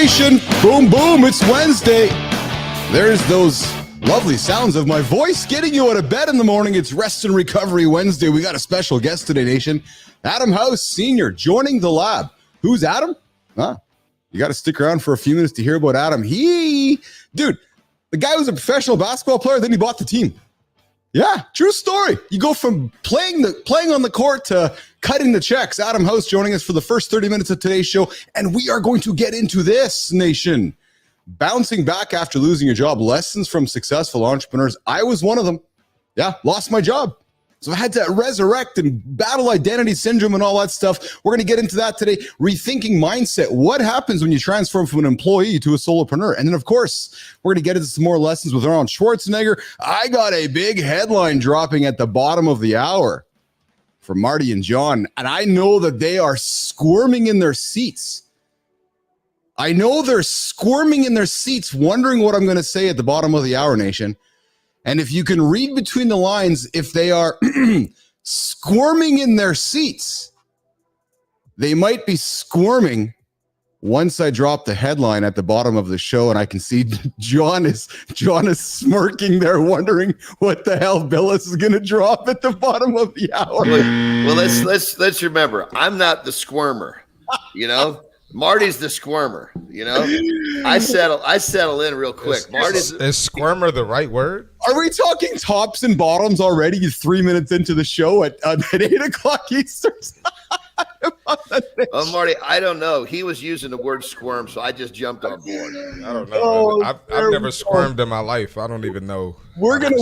Nation, boom, boom, it's Wednesday. There's those lovely sounds of my voice getting you out of bed in the morning. It's Rest and Recovery Wednesday. We got a special guest today, Nation. Adam House, Sr., joining the lab. Who's Adam? You got to stick around for a few minutes to hear about Adam. Dude, the guy was a professional basketball player, then he bought the team. Yeah, true story. You go from playing on the court to cutting the checks. Adam House joining us for the first 30 minutes of today's show, and we are going to get into this, Nation. Bouncing back after losing your job, lessons from successful entrepreneurs. I was one of them. Yeah, lost my job. So I had to resurrect and battle identity syndrome and all that stuff. We're going to get into that today. Rethinking mindset. What happens when you transform from an employee to a solopreneur? And then, of course, we're going to get into some more lessons with Arnold Schwarzenegger. I got a big headline dropping at the bottom of the hour for Marty and John. And I know that they are squirming in their seats. I know they're squirming in their seats, wondering what I'm going to say at the bottom of the hour, Nation. And if you can read between the lines, if they are squirming in their seats, they might be squirming once I drop the headline at the bottom of the show, and I can see John is smirking there, wondering what the hell Bilous is going to drop at the bottom of the hour. Well, let's remember, I'm not the squirmer, you know. Marty's the squirmer, you know. I settle in real quick. Is squirmer the right word? Are we talking tops and bottoms already? 3 minutes into the show at 8 o'clock Eastern time. Oh, Marty, I don't know. He was using the word squirm, so I just jumped on board. I don't know. I've never squirmed in my life. I don't even know. We're gonna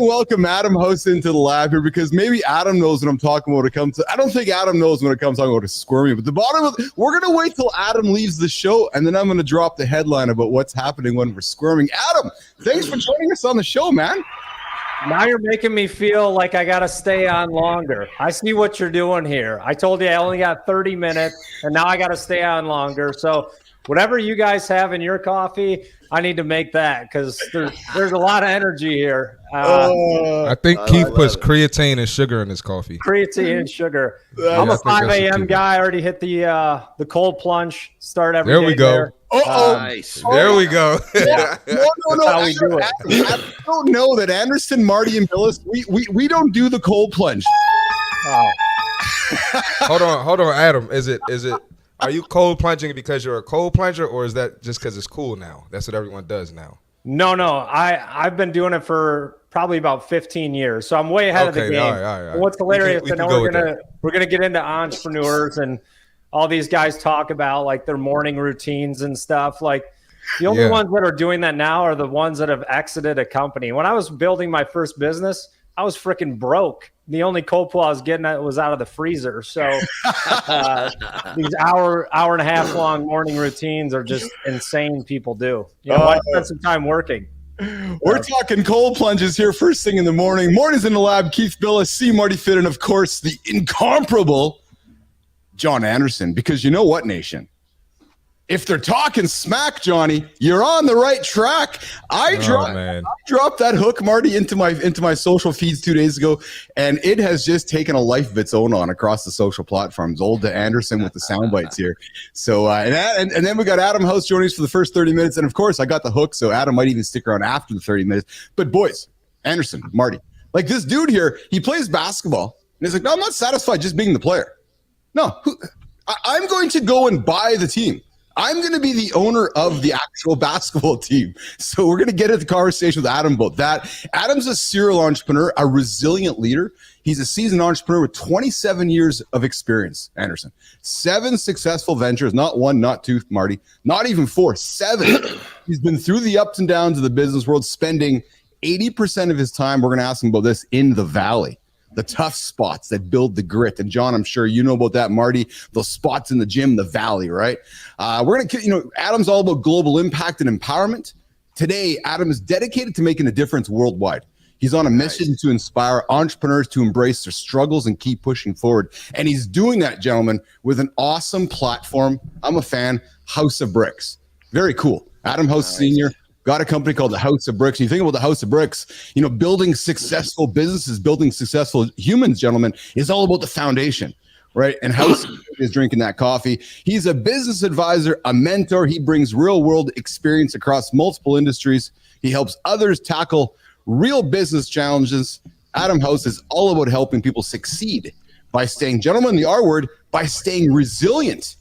welcome Adam House into the lab here because maybe Adam knows what I'm talking about when it comes to. I don't think Adam knows when it comes talking about squirming. But we're gonna wait till Adam leaves the show, and then I'm gonna drop the headline about what's happening when we're squirming. Adam, thanks for joining us on the show, man. Now you're making me feel like I got to stay on longer. I see what you're doing here. I told you I only got 30 minutes, and now I got to stay on longer. So whatever you guys have in your coffee, I need to make that because there's a lot of energy here. I think Keith puts creatine and sugar in his coffee. Creatine and sugar. I'm a 5 a.m. guy. I already hit the cold plunge. Start every day. There we go. There. Nice. There we go. No. How we do it. I don't know that Anderson, Marty, and Bilous, we don't do the cold plunge. Oh. Hold on, Adam. Is it? Are you cold plunging because you're a cold plunger, or is that just because it's cool now? That's what everyone does now. No. I've been doing it for probably about 15 years, so I'm way ahead of the game. All right. What's hilarious? I know we're gonna get into entrepreneurs and all these guys talk about like their morning routines and stuff. Like the only ones that are doing that now are the ones that have exited a company. When I was building my first business, I was freaking broke. The only cold pull I was getting was out of the freezer. So these hour and a half long morning routines are just insane. People do. I spend some time working. We're talking cold plunges here first thing in the morning. Mornings in the lab. Keith Bilous, C. Marty Fit, and of course the incomparable John Anderson. Because you know what, Nation? If they're talking smack, Johnny, you're on the right track. I dropped that hook, Marty, into my social feeds 2 days ago, and it has just taken a life of its own on across the social platforms. Old to Anderson with the sound bites here. So and then we got Adam House joining us for the first 30 minutes, and of course I got the hook, so Adam might even stick around after the 30 minutes. But boys, Anderson, Marty, like this dude here, he plays basketball, and he's like, no, I'm not satisfied just being the player. No, I'm going to go and buy the team. I'm going to be the owner of the actual basketball team. So we're going to get into the conversation with Adam about that. Adam's a serial entrepreneur, a resilient leader. He's a seasoned entrepreneur with 27 years of experience, Anderson. 7 successful ventures, not 1, not 2, Marty, not even 4, 7. He's been through the ups and downs of the business world, spending 80% of his time, we're going to ask him about this, in the valley. The tough spots that build the grit. And John, I'm sure you know about that, Marty, those spots in the gym, the valley, right? We're going to, Adam's all about global impact and empowerment. Today, Adam is dedicated to making a difference worldwide. He's on a mission to inspire entrepreneurs to embrace their struggles and keep pushing forward. And he's doing that, gentlemen, with an awesome platform. I'm a fan, House of Bricks. Very cool. Adam House Sr., got a company called the House of Bricks. You think about the House of Bricks, building successful businesses, building successful humans, gentlemen, is all about the foundation. right? And how is drinking that coffee. He's a business advisor, a mentor. He brings real world experience across multiple industries. He helps others tackle real business challenges. Adam House is all about helping people succeed by staying, gentlemen, the R word, by staying resilient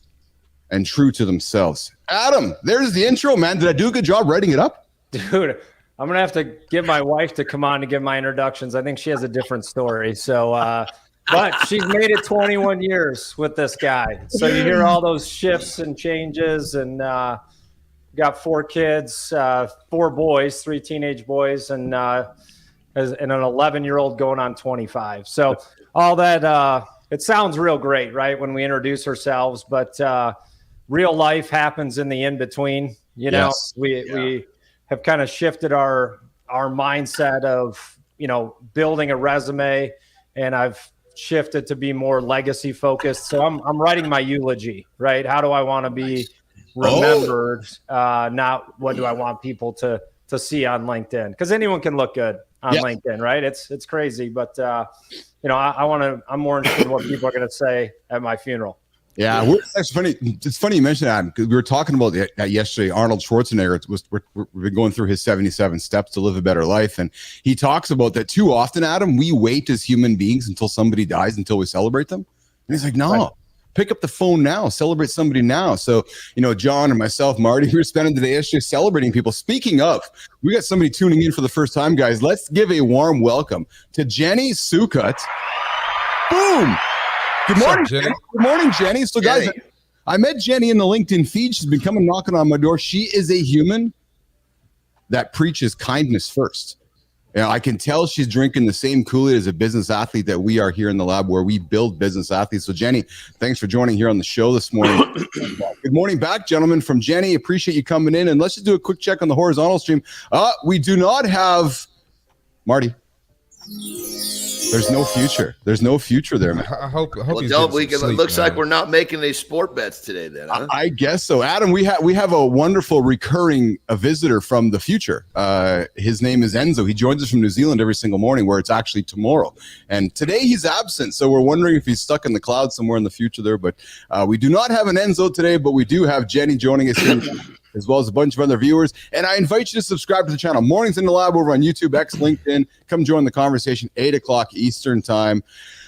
and true to themselves. Adam, there's the intro, man. Did I do a good job writing it up? Dude, I'm going to have to get my wife to come on to give my introductions. I think she has a different story. So, but she's made it 21 years with this guy. So you hear all those shifts and changes, and got 4 kids, 4 boys, 3 teenage boys, and an 11-year-old going on 25. So all that, it sounds real great, right, when we introduce ourselves, but real life happens in the in-between. You know, Yes. we have kind of shifted our mindset of, building a resume, and I've shifted to be more legacy focused. So I'm writing my eulogy, right? How do I want to be remembered? Not what do I want people to see on LinkedIn? Because anyone can look good on LinkedIn, right? It's crazy, but I'm more interested in what people are going to say at my funeral. Yeah, it's funny. It's funny you mentioned that, because we were talking about that yesterday. Arnold Schwarzenegger, we've been going through his 77 steps to live a better life, and he talks about that too often. Adam, we wait as human beings until somebody dies until we celebrate them. And he's like, no, right. Pick up the phone now, celebrate somebody now. So, John and myself, Marty, we were spending today yesterday celebrating people. Speaking of, we got somebody tuning in for the first time, guys. Let's give a warm welcome to Jenny Sukkot. Boom. Good morning, Jenny. Good morning, Jenny. So, guys, I met Jenny in the LinkedIn feed. She's been coming knocking on my door. She is a human that preaches kindness first. I can tell she's drinking the same Kool-Aid as a business athlete that we are here in the lab, where we build business athletes. So, Jenny, thanks for joining here on the show this morning. Good morning back, gentlemen, from Jenny. Appreciate you coming in. And let's just do a quick check on the horizontal stream. We do not have Marty. There's no future. There's no future there, man. I hope well, he's don't we? It looks man. like we're not making any sport bets today, then. Huh? I guess so. Adam, we have a wonderful recurring visitor from the future. His name is Enzo. He joins us from New Zealand every single morning, where it's actually tomorrow. And today he's absent, so we're wondering if he's stuck in the clouds somewhere in the future there. But we do not have an Enzo today, but we do have Jenny joining us here, as well as a bunch of other viewers. And I invite you to subscribe to the channel. Mornings in the Lab over on YouTube, X, LinkedIn. Come join the conversation, 8 o'clock Eastern time.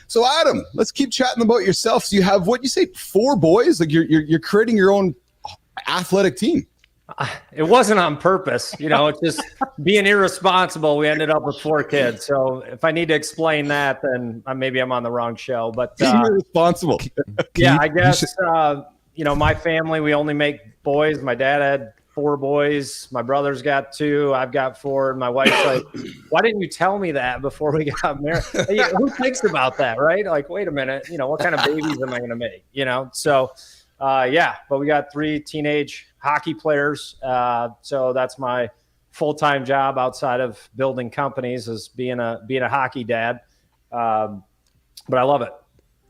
So, Adam, let's keep chatting about yourself. So you have, what you say, 4 boys? Like you're creating your own athletic team. It wasn't on purpose. It's just being irresponsible. We ended up with 4 kids. So if I need to explain that, then maybe I'm on the wrong show. But being irresponsible. Yeah, I guess, my family, we only make boys. My dad had 4 boys. My brother's got 2. I've got 4. And my wife's like, why didn't you tell me that before we got married? Who thinks about that, right? Like, wait a minute, what kind of babies am I going to make? So, but we got 3 teenage hockey players. So that's my full-time job outside of building companies, is being a hockey dad. But I love it.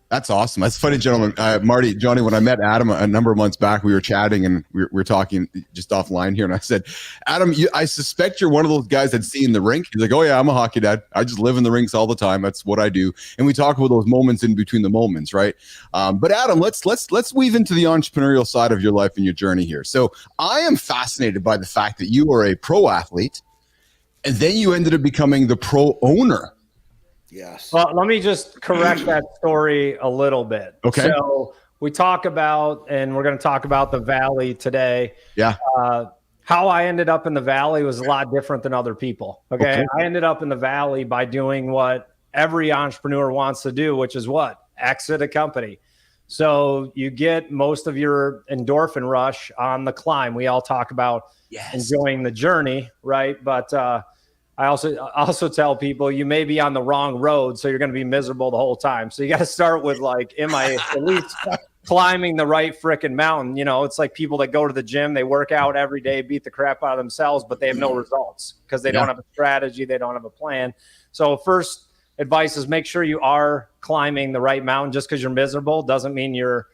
That's awesome. That's funny, gentlemen. Marty, Johnny, when I met Adam a number of months back, we were chatting and we were talking just offline here. And I said, Adam, I suspect you're one of those guys that's seen the rink. He's like, oh yeah, I'm a hockey dad. I just live in the rinks all the time. That's what I do. And we talk about those moments in between the moments, right? But Adam, let's weave into the entrepreneurial side of your life and your journey here. So I am fascinated by the fact that you are a pro athlete, and then you ended up becoming the pro owner. Yes. Well, let me just correct that story a little bit. Okay. So we talk about, and we're going to talk about the Valley today. Yeah. How I ended up in the Valley was a lot different than other people. Okay. I ended up in the Valley by doing what every entrepreneur wants to do, which is what? Exit a company. So you get most of your endorphin rush on the climb. We all talk about enjoying the journey, right? But I also tell people you may be on the wrong road, so you're going to be miserable the whole time. So you got to start with like, am I at least climbing the right frickin' mountain? It's like people that go to the gym, they work out every day, beat the crap out of themselves, but they have no results because they don't have a strategy, they don't have a plan. So first advice is make sure you are climbing the right mountain. Just because you're miserable doesn't mean you're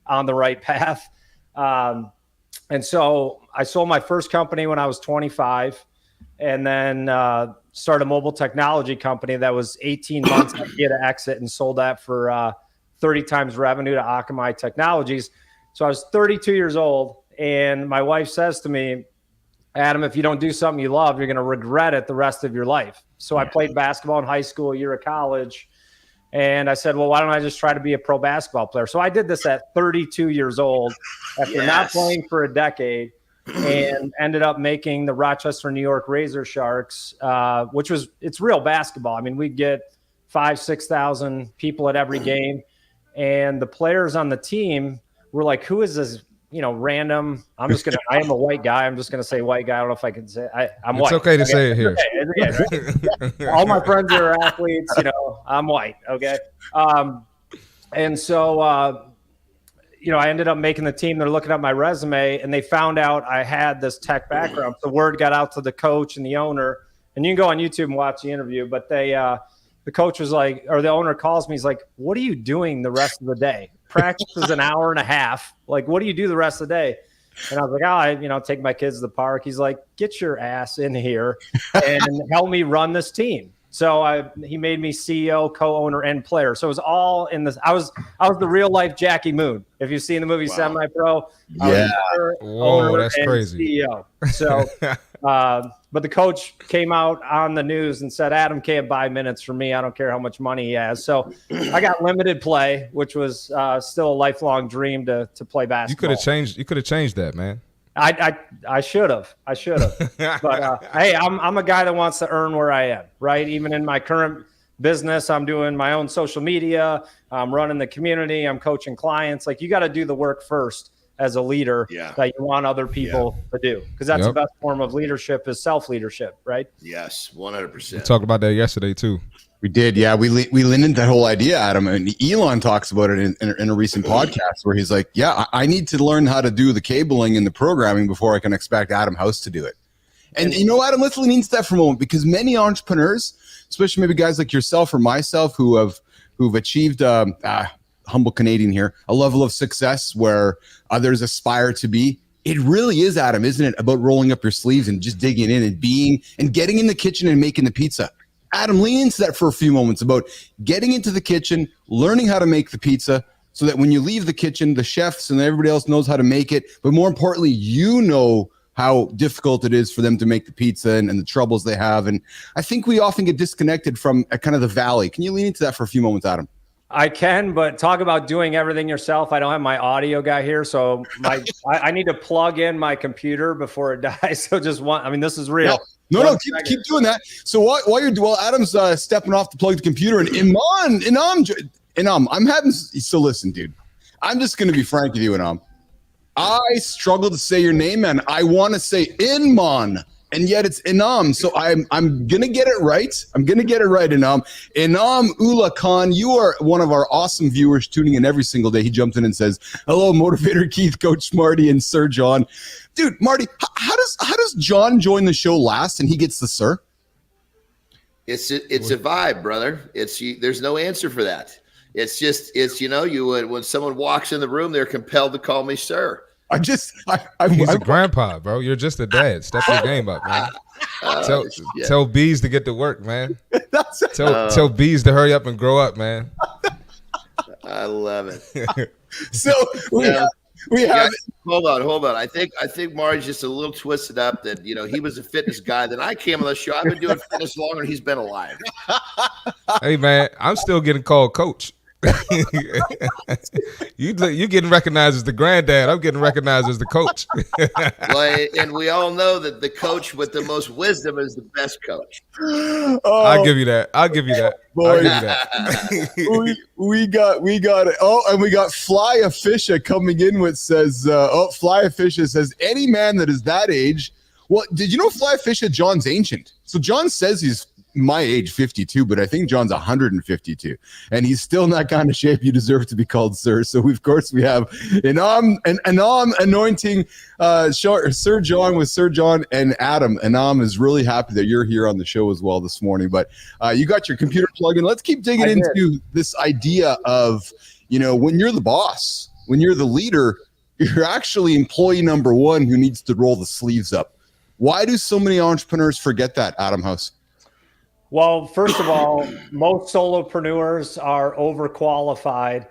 on the right path. And so I sold my first company when I was 25. And then started a mobile technology company that was 18 months to get an exit, and sold that for 30 times revenue to Akamai Technologies. So I was 32 years old, and my wife says to me, Adam, if you don't do something you love, you're going to regret it the rest of your life. So I played basketball in high school, a year of college. And I said, well, why don't I just try to be a pro basketball player? So I did this at 32 years old after not playing for a decade, and ended up making the Rochester, New York Razor Sharks, which was, it's real basketball. I mean, we'd get 5,000, 6,000 people at every game. And the players on the team were like, who is this, random? I am a white guy. I'm just going to say white guy. I don't know if I can say I'm white. It's okay to say it here. Right? All my friends are athletes, I'm white. Okay. And so, I ended up making the team. They're looking at my resume, and they found out I had this tech background. The word got out to the coach and the owner, and you can go on YouTube and watch the interview, but the coach was like, or the owner calls me. He's like, what are you doing the rest of the day? Practice is an hour and a half. Like, what do you do the rest of the day? And I was like, I take my kids to the park. He's like, get your ass in here and help me run this team. So he made me CEO, co-owner, and player. So it was all in this. I was the real life Jackie Moon. If you've seen the movie Semi-Pro, whoa, that's crazy. CEO. So, but the coach came out on the news and said, Adam can't buy minutes from me. I don't care how much money he has. So I got limited play, which was still a lifelong dream to play basketball. You could have changed that, man. I should have. But hey, I'm a guy that wants to earn where I am, right? Even in my current business, I'm doing my own social media. I'm running the community. I'm coaching clients. Like, you got to do the work first as a leader that you want other people to do, because that's the best form of leadership is self-leadership, right? Yes, 100%. We talked about that yesterday too. We did, yeah. We leaned into that whole idea, Adam, and Elon talks about it in a recent podcast where he's like, I need to learn how to do the cabling and the programming before I can expect Adam House to do it. And Adam, let's lean into that for a moment, because many entrepreneurs, especially maybe guys like yourself or myself who've achieved humble Canadian here, a level of success where others aspire to be. It really is, Adam, isn't it, about rolling up your sleeves and just digging in and getting in the kitchen and making the pizza. Adam, lean into that for a few moments about getting into the kitchen, learning how to make the pizza so that when you leave the kitchen, the chefs and everybody else knows how to make it. But more importantly, you know how difficult it is for them to make the pizza and the troubles they have. And I think we often get disconnected from kind of the valley. Can you lean into that for a few moments, Adam? I can, but talk about doing everything yourself. I don't have my audio guy here, so I need to plug in my computer before it dies. So this is real. No, keep doing that. So while Adam's stepping off to plug the computer, and Inam, I'm having. So listen, dude, I'm just going to be frank with you, Inam. I struggle to say your name, and I want to say Inman, and yet it's Inam. So I'm going to get it right. Inam. Inam Ullah Khan, you are one of our awesome viewers tuning in every single day. He jumps in and says, hello, Motivator Keith, Coach Marty, and Sir John. Dude, Marty, how does John join the show last and he gets the sir? It's a vibe, brother. There's no answer for that. It's when someone walks in the room, they're compelled to call me sir. He's a grandpa, bro. You're just a dad. Step your game up, man. Tell Bees to get to work, man. Tell Bees to hurry up and grow up, man. I love it. So we have. Hold on. I think Marty's just a little twisted up that he was a fitness guy. Then I came on the show. I've been doing fitness longer than he's been alive. Hey man, I'm still getting called coach. You getting recognized as the granddad. I'm getting recognized as the coach. Well, and we all know that the coach with the most wisdom is the best coach. I'll give you that. Boy, we got it. Oh, and we got Fly Fisher coming in with says, Fly Fisher says, any man that is that age. Well, did you know Fly Fisher, John's ancient? So John says he's my age, 52, but I think John's 152, and he's still in that kind of shape. You deserve to be called sir. So of course we have Inam anointing Sir John with Sir John and Adam. Inam is really happy that you're here on the show as well this morning. But you got your computer plugged in. Let's keep digging into this idea of when you're the boss, when you're the leader, you're actually employee number one who needs to roll the sleeves up. Why do so many entrepreneurs forget that, Adam House? Well, first of all, most solopreneurs are overqualified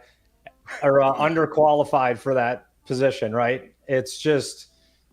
underqualified for that position, right? It's just,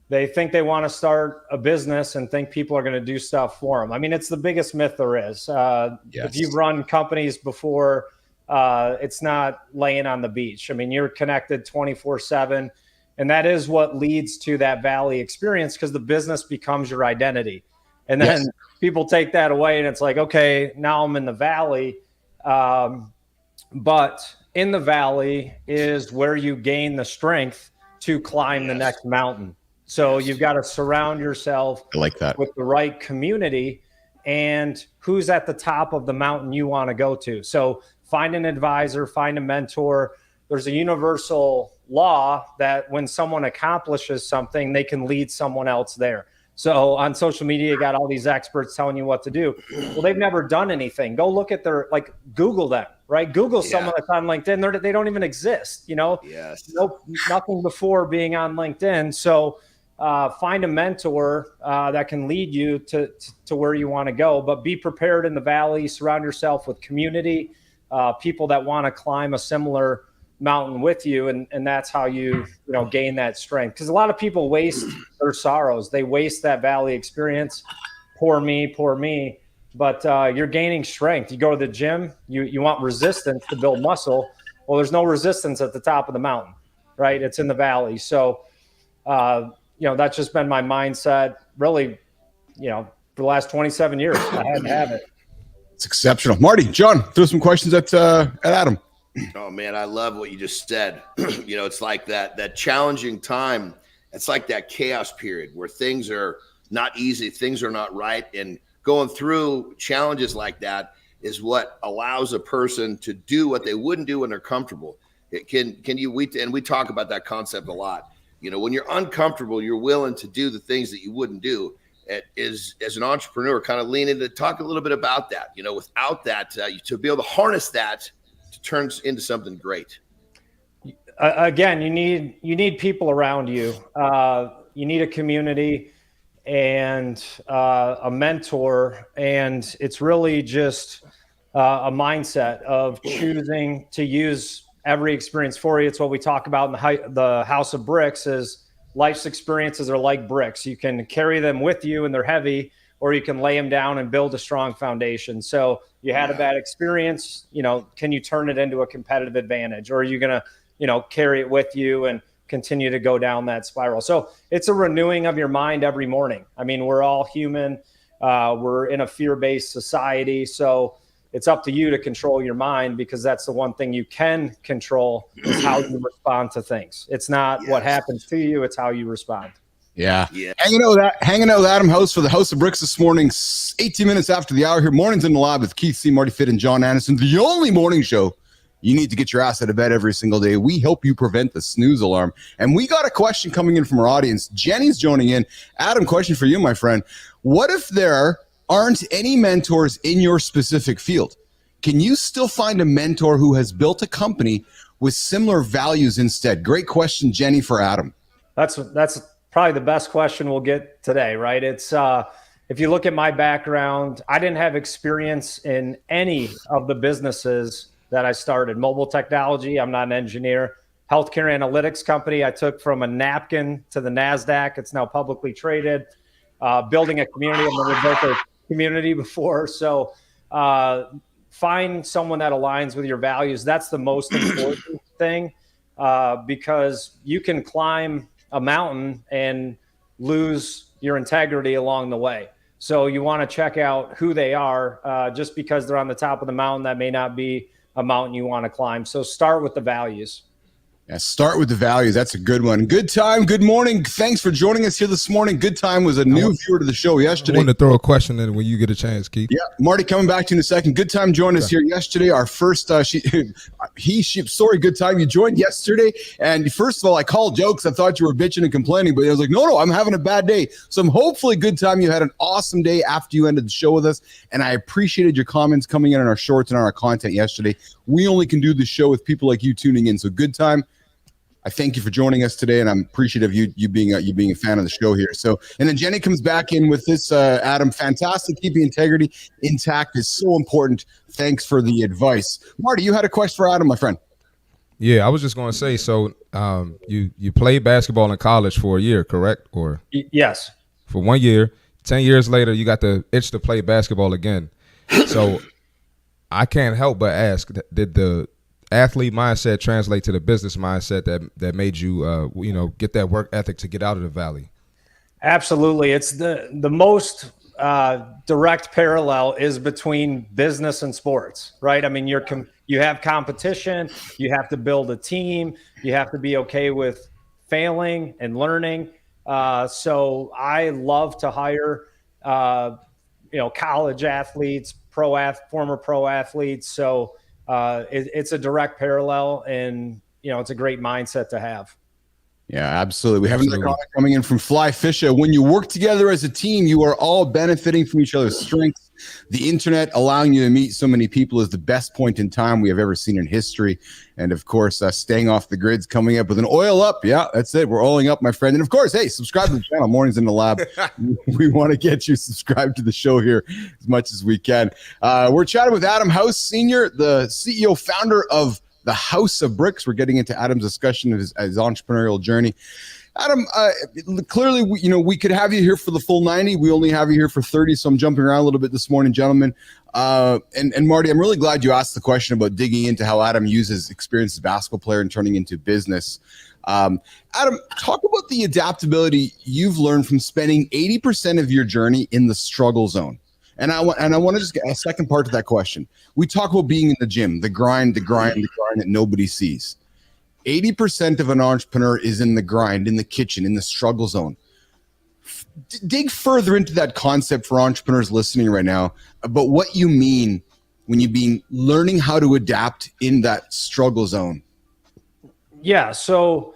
they think they want to start a business and think people are going to do stuff for them. I mean, it's the biggest myth there is. If you've run companies before, it's not laying on the beach. I mean, you're connected 24/7, and that is what leads to that valley experience, because the business becomes your identity. And then people take that away and it's like, okay, now I'm in the valley. But in the valley is where you gain the strength to climb the next mountain. So you've got to surround yourself with the right community and who's at the top of the mountain you want to go to. So find an advisor, find a mentor. There's a universal law that when someone accomplishes something, they can lead someone else there. So on social media, you got all these experts telling you what to do. Well, they've never done anything. Go look at their, like, Google them, right? Google someone that's on LinkedIn. They don't even exist, you know? Nope, nothing before being on LinkedIn. So find a mentor that can lead you to where you want to go, but be prepared in the valley. Surround yourself with community, people that want to climb a similar mountain with you, and that's how you gain that strength. Because a lot of people waste their sorrows. They waste that valley experience. Poor me. But you're gaining strength. You go to the gym, you want resistance to build muscle. Well, there's no resistance at the top of the mountain, right? It's in the valley. So that's just been my mindset really, for the last 27 years. I had to have it. It's exceptional. Marty, John, throw some questions at Adam. Oh man, I love what you just said. It's like that challenging time. It's like that chaos period where things are not easy, things are not right, and going through challenges like that is what allows a person to do what they wouldn't do when they're comfortable. We talk about that concept a lot. When you're uncomfortable, you're willing to do the things that you wouldn't do. It is, as an entrepreneur, kind of lean into talk a little bit about that. Without that, to be able to harness that, turns into something great. Again, you need people around you. You need a community and a mentor, and it's really just a mindset of choosing to use every experience for you. It's what we talk about in the House of Bricks. Is life's experiences are like bricks. You can carry them with you and they're heavy, or you can lay them down and build a strong foundation. So you had a bad experience, can you turn it into a competitive advantage, or are you going to, carry it with you and continue to go down that spiral? So it's a renewing of your mind every morning. I mean, we're all human. We're in a fear-based society. So it's up to you to control your mind, because that's the one thing you can control is how you respond to things. It's not what happens to you. It's how you respond. Yeah. Hanging out with Adam House for the House of Bricks this morning, 18 minutes after the hour here. Mornings in the Lab with Keith C., Marty Fitt, and John Anderson. The only morning show you need to get your ass out of bed every single day. We help you prevent the snooze alarm. And we got a question coming in from our audience. Jenny's joining in. Adam, question for you, my friend. What if there aren't any mentors in your specific field? Can you still find a mentor who has built a company with similar values instead? Great question, Jenny, for Adam. That's probably the best question we'll get today, right? It's if you look at my background, I didn't have experience in any of the businesses that I started. Mobile technology, I'm not an engineer. Healthcare analytics company, I took from a napkin to the NASDAQ. It's now publicly traded. Building a community, I've never built a community before. So find someone that aligns with your values. That's the most important thing, because you can climb a mountain and lose your integrity along the way. So you want to check out who they are. Just because they're on the top of the mountain, that may not be a mountain you want to climb. So start with the values. Yeah, start with the values. That's a good one. Good time. Good morning. Thanks for joining us here this morning. Good time was a new viewer to the show yesterday. I wanted to throw a question in when you get a chance, Keith. Yeah, Marty, coming back to you in a second. Good time joined us here yesterday. Our first, good time. You joined yesterday. And first of all, I called jokes. I thought you were bitching and complaining, but I was like, no, I'm having a bad day. So I'm hopefully good time. You had an awesome day after you ended the show with us. And I appreciated your comments coming in on our shorts and on our content yesterday. We only can do the show with people like you tuning in. So good time. I thank you for joining us today, and I'm appreciative of you being a fan of the show here. So, and then Jenny comes back in with this, Adam, fantastic. Keeping integrity intact is so important. Thanks for the advice. Marty, you had a question for Adam, my friend. Yeah, I was just going to say, so you played basketball in college for a year, correct? Or yes. For 1 year, 10 years later, you got the itch to play basketball again. So I can't help but ask, did the athlete mindset translate to the business mindset that made you, get that work ethic to get out of the valley? Absolutely. It's the most direct parallel is between business and sports, right? I mean, you have competition, you have to build a team, you have to be okay with failing and learning. So I love to hire, college athletes, former pro athletes. So it's a direct parallel, and it's a great mindset to have. Yeah, absolutely. We have another comment coming in from Fly Fisher. When you work together as a team, you are all benefiting from each other's strengths. The internet allowing you to meet so many people is the best point in time we have ever seen in history. And of course, staying off the grid's coming up with an oil up. Yeah, that's it. We're oiling up, my friend. And of course, hey, subscribe to the channel, Mornings in the Lab. We want to get you subscribed to the show here as much as we can. We're chatting with Adam House, Sr., the CEO, founder of the House of Bricks. We're getting into Adam's discussion of his entrepreneurial journey. Adam, clearly, we could have you here for the full 90. We only have you here for 30, so I'm jumping around a little bit this morning, gentlemen. And Marty, I'm really glad you asked the question about digging into how Adam uses experience as a basketball player and turning into business. Adam, talk about the adaptability you've learned from spending 80% of your journey in the struggle zone. And I want to just get a second part to that question. We talk about being in the gym, the grind that nobody sees. 80% of an entrepreneur is in the grind, in the kitchen, in the struggle zone. Dig further into that concept for entrepreneurs listening right now about what you mean when you mean learning how to adapt in that struggle zone. Yeah, so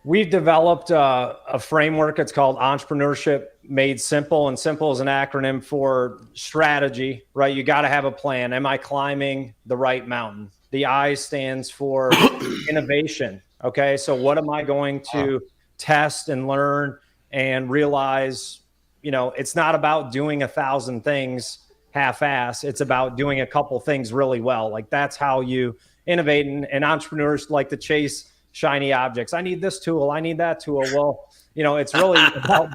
we've developed a framework. It's called Entrepreneurship Made Simple, and simple is an acronym for strategy, right? You got to have a plan. Am I climbing the right mountain? The I stands for innovation. Okay, so what am I going to test and learn and realize? It's not about doing 1,000 things half-ass. It's about doing a couple things really well. Like, that's how you innovate. And entrepreneurs like to chase shiny objects. I need this tool. I need that tool. Well, it's really about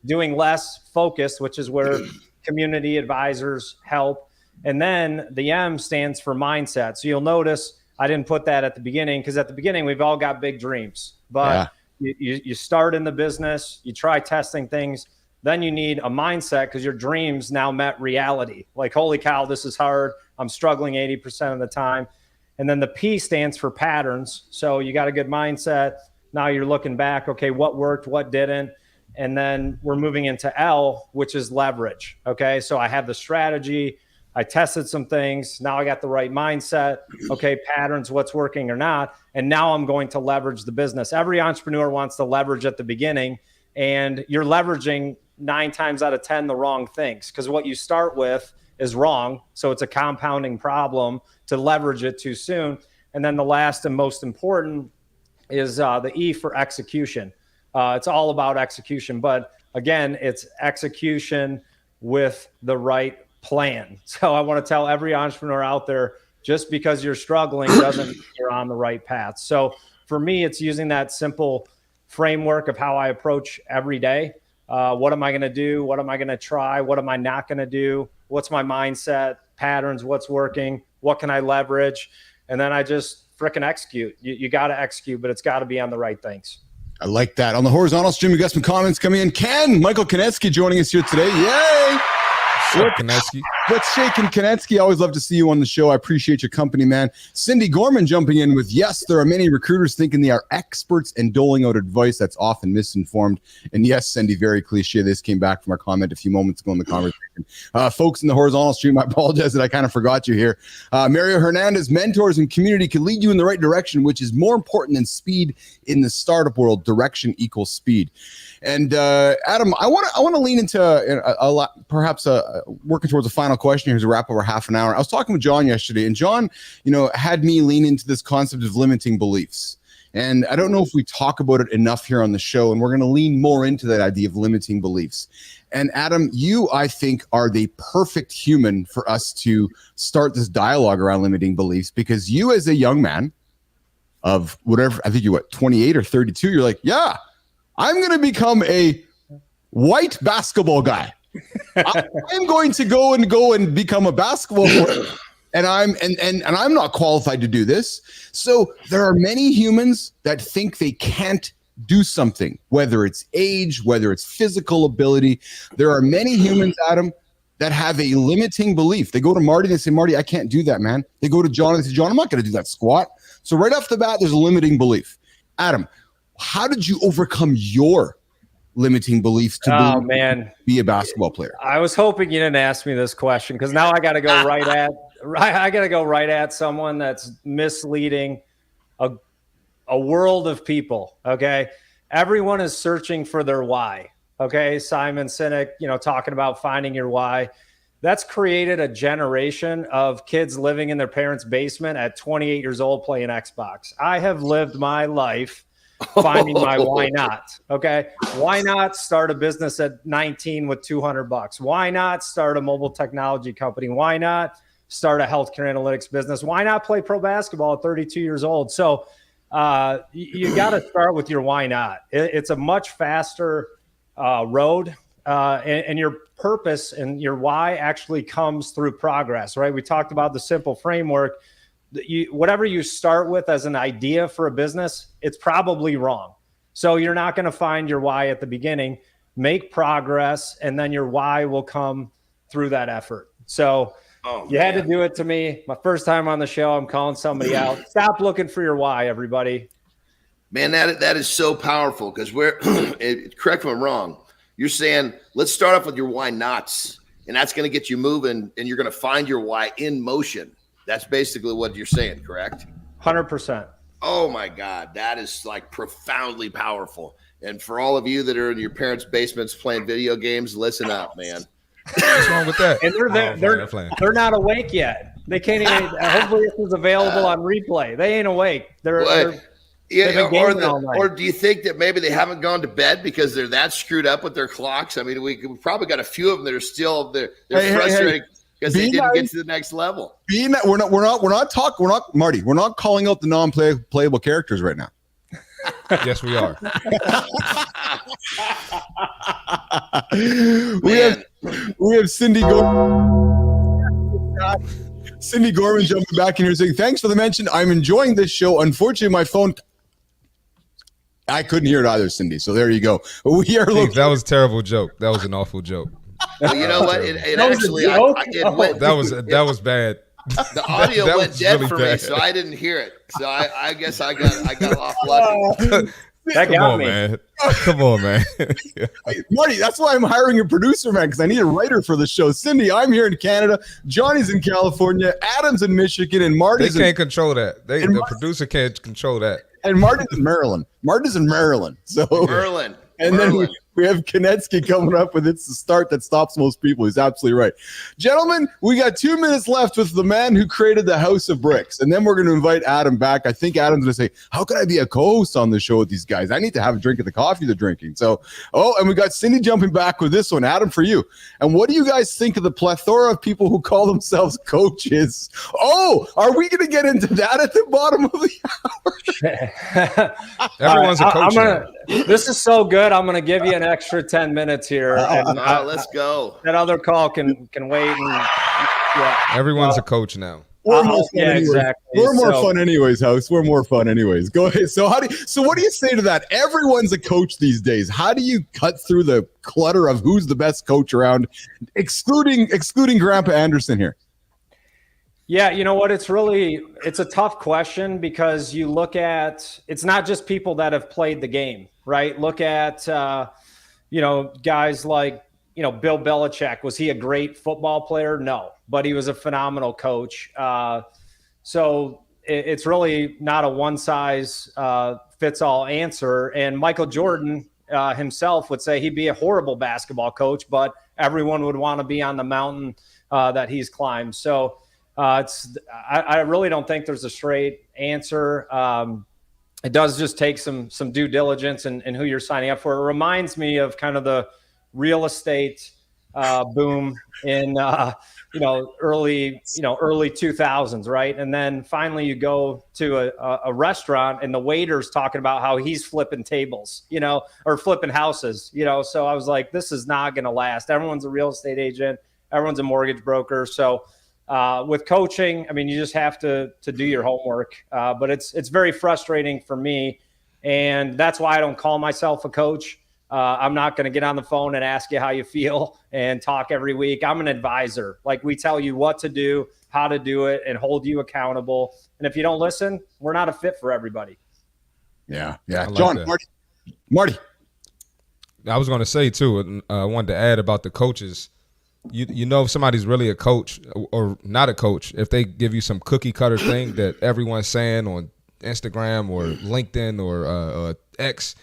doing less, focused, which is where community advisors help. And then the M stands for mindset. So you'll notice I didn't put that at the beginning, because at the beginning we've all got big dreams, but you start in the business, you try testing things, then you need a mindset because your dreams now met reality. Like, holy cow, this is hard. I'm struggling 80% of the time. And then the P stands for patterns. So you got a good mindset. Now you're looking back, okay, what worked, what didn't? And then we're moving into L, which is leverage. Okay, so I have the strategy. I tested some things. Now I got the right mindset. Okay, patterns, what's working or not. And now I'm going to leverage the business. Every entrepreneur wants to leverage at the beginning, and you're leveraging 9 times out of 10 the wrong things, because what you start with is wrong. So it's a compounding problem to leverage it too soon. And then the last and most important is the E for execution. It's all about execution. But again, it's execution with the right plan. So I want to tell every entrepreneur out there, just because you're struggling doesn't mean you're on the right path. So for me, it's using that simple framework of how I approach every day. What am I going to do? What am I going to try? What am I not going to do? What's my mindset, patterns, what's working? What can I leverage? And then I just frickin' execute. You got to execute, but it's got to be on the right things. I like that. On the horizontal stream, we got some comments coming in. Michael Konetsky joining us here today. Yay! What's shaking, Konetsky? Always love to see you on the show. I appreciate your company, man. Cindy Gorman jumping in with, yes, there are many recruiters thinking they are experts and doling out advice that's often misinformed. And yes, Cindy, very cliche. This came back from our comment a few moments ago in the conversation. Folks in the horizontal stream, I apologize that I kind of forgot you here. Mario Hernandez, mentors and community can lead you in the right direction, which is more important than speed in the startup world. Direction equals speed. And Adam, I want to lean into a lot, perhaps working towards a final question here to wrap up our half an hour. I was talking with John yesterday, and John, had me lean into this concept of limiting beliefs. And I don't know if we talk about it enough here on the show, and we're going to lean more into that idea of limiting beliefs. And Adam, you, I think, are the perfect human for us to start this dialogue around limiting beliefs, because you, as a young man, of whatever, I think you're 28 or 32. You're like, yeah, I'm going to become a white basketball guy. I'm going to go and become a basketball player. And I'm not qualified to do this. So there are many humans that think they can't do something, whether it's age, whether it's physical ability. There are many humans, Adam, that have a limiting belief. They go to Marty and they say, Marty, I can't do that, man. They go to John and they say, John, I'm not going to do that squat. So right off the bat, there's a limiting belief. Adam, how did you overcome your limiting beliefs to be a basketball player? I was hoping you didn't ask me this question, because now I got to go right at someone that's misleading a world of people. Okay. Everyone is searching for their why. Okay. Simon Sinek, talking about finding your why. That's created a generation of kids living in their parents' basement at 28 years old playing Xbox. I have lived my life finding my why not. Okay. Why not start a business at 19 with $200? Why not start a mobile technology company? Why not start a healthcare analytics business? Why not play pro basketball at 32 years old? So you got to start with your why not. It's a much faster road, and your purpose and your why actually comes through progress, right? We talked about the simple framework. Whatever you start with as an idea for a business, it's probably wrong. So you're not going to find your why at the beginning. Make progress, and then your why will come through that effort. So you had to do it to me. My first time on the show, I'm calling somebody out. Stop looking for your why, everybody. Man, that is so powerful, because correct me if I'm wrong, you're saying let's start off with your why nots, and that's going to get you moving, and you're going to find your why in motion. That's basically what you're saying, correct? 100%. Oh my God, that is like profoundly powerful. And for all of you that are in your parents' basements playing video games, listen up, man. What's wrong with that? And they're not awake yet. They can't even. Hopefully, this is available on replay. They ain't awake. Or do you think that maybe they haven't gone to bed because they're that screwed up with their clocks? I mean, we probably got a few of them that are still they're frustrated because they didn't get to the next level. We're not Marty. We're not calling out the non-playable characters right now. Yes, we are. we have Cindy Gorman. Cindy Gorman jumping back in here saying, thanks for the mention. I'm enjoying this show. Unfortunately, my phone, I couldn't hear it either, Cindy. So there you go. That was a terrible joke. That was an awful joke. Well, you know what? That was bad. The audio went dead for me, so I didn't hear it. So I guess I got off lucky. Come on, man. Marty, that's why I'm hiring a producer, man, because I need a writer for the show. Cindy, I'm here in Canada. Johnny's in California. Adam's in Michigan. And Marty's can't control that. The producer can't control that. And Marty's in Maryland. So Maryland. And then we have Konetsky coming up with It's the Start That Stops Most People. He's absolutely right. Gentlemen, we got 2 minutes left with the man who created the House of Bricks. And then we're going to invite Adam back. I think Adam's going to say, how can I be a co-host on the show with these guys? I need to have a drink of the coffee they're drinking. So, and we got Cindy jumping back with this one. Adam, for you. And what do you guys think of the plethora of people who call themselves coaches? Oh, are we going to get into that at the bottom of the hour? Everyone's a coach. This is so good. I'm going to give you an extra 10 minutes here. Let's go. That other call can wait. Everyone's a coach now. We're more fun exactly. We're more fun anyways, House. We're more fun anyways. Go ahead. So what do you say to that? Everyone's a coach these days. How do you cut through the clutter of who's the best coach around, excluding Grandpa Anderson here? Yeah, you know what? It's a tough question, because you look at, it's not just people that have played the game, right? Look at, guys like, Bill Belichick. Was he a great football player? No, but he was a phenomenal coach. So it's really not a one size fits all answer. And Michael Jordan himself would say he'd be a horrible basketball coach, but everyone would want to be on the mountain that he's climbed. So, I really don't think there's a straight answer. It does just take some due diligence and who you're signing up for. It reminds me of kind of the real estate boom in early 2000s, right? And then finally you go to a restaurant and the waiter's talking about how he's flipping tables, or flipping houses, so I was like, this is not going to last. Everyone's a real estate agent, everyone's a mortgage broker. So with coaching, I mean, you just have to do your homework, but it's very frustrating for me, and that's why I don't call myself a coach. I'm not going to get on the phone and ask you how you feel and talk every week. I'm an advisor. Like, we tell you what to do, how to do it, and hold you accountable. And if you don't listen, we're not a fit for everybody. Yeah. Like John, that. Marty. I was going to say too, I wanted to add about the coaches. If somebody's really a coach or not a coach, if they give you some cookie cutter thing that everyone's saying on Instagram or LinkedIn or X,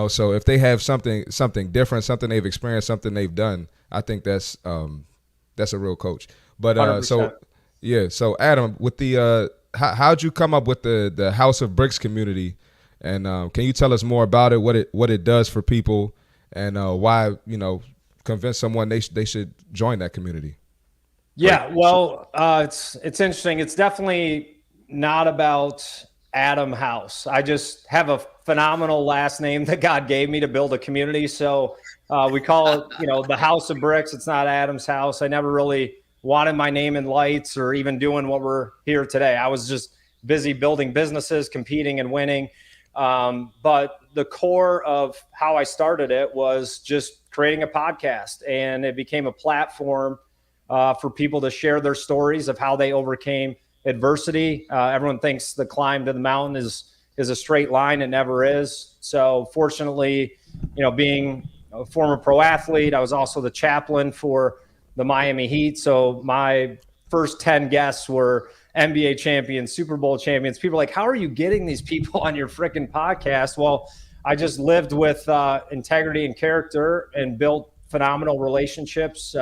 so if they have something different, something they've experienced, something they've done, I think that's a real coach. But so Adam, with the how'd you come up with the House of Bricks community, and can you tell us more about it, what it does for people, and why convince someone they should join that community? Yeah, well, it's interesting. It's definitely not about Adam House. I just have a phenomenal last name that God gave me to build a community. So we call it, the House of Bricks. It's not Adam's house. I never really wanted my name in lights or even doing what we're here today. I was just busy building businesses, competing and winning. But the core of how I started it was just creating a podcast, and it became a platform for people to share their stories of how they overcame adversity. Everyone thinks the climb to the mountain is a straight line. It never is. So fortunately, being a former pro athlete, I was also the chaplain for the Miami Heat. So my first 10 guests were NBA champions, Super Bowl champions. People are like, how are you getting these people on your freaking podcast? Well, I just lived with integrity and character and built phenomenal relationships.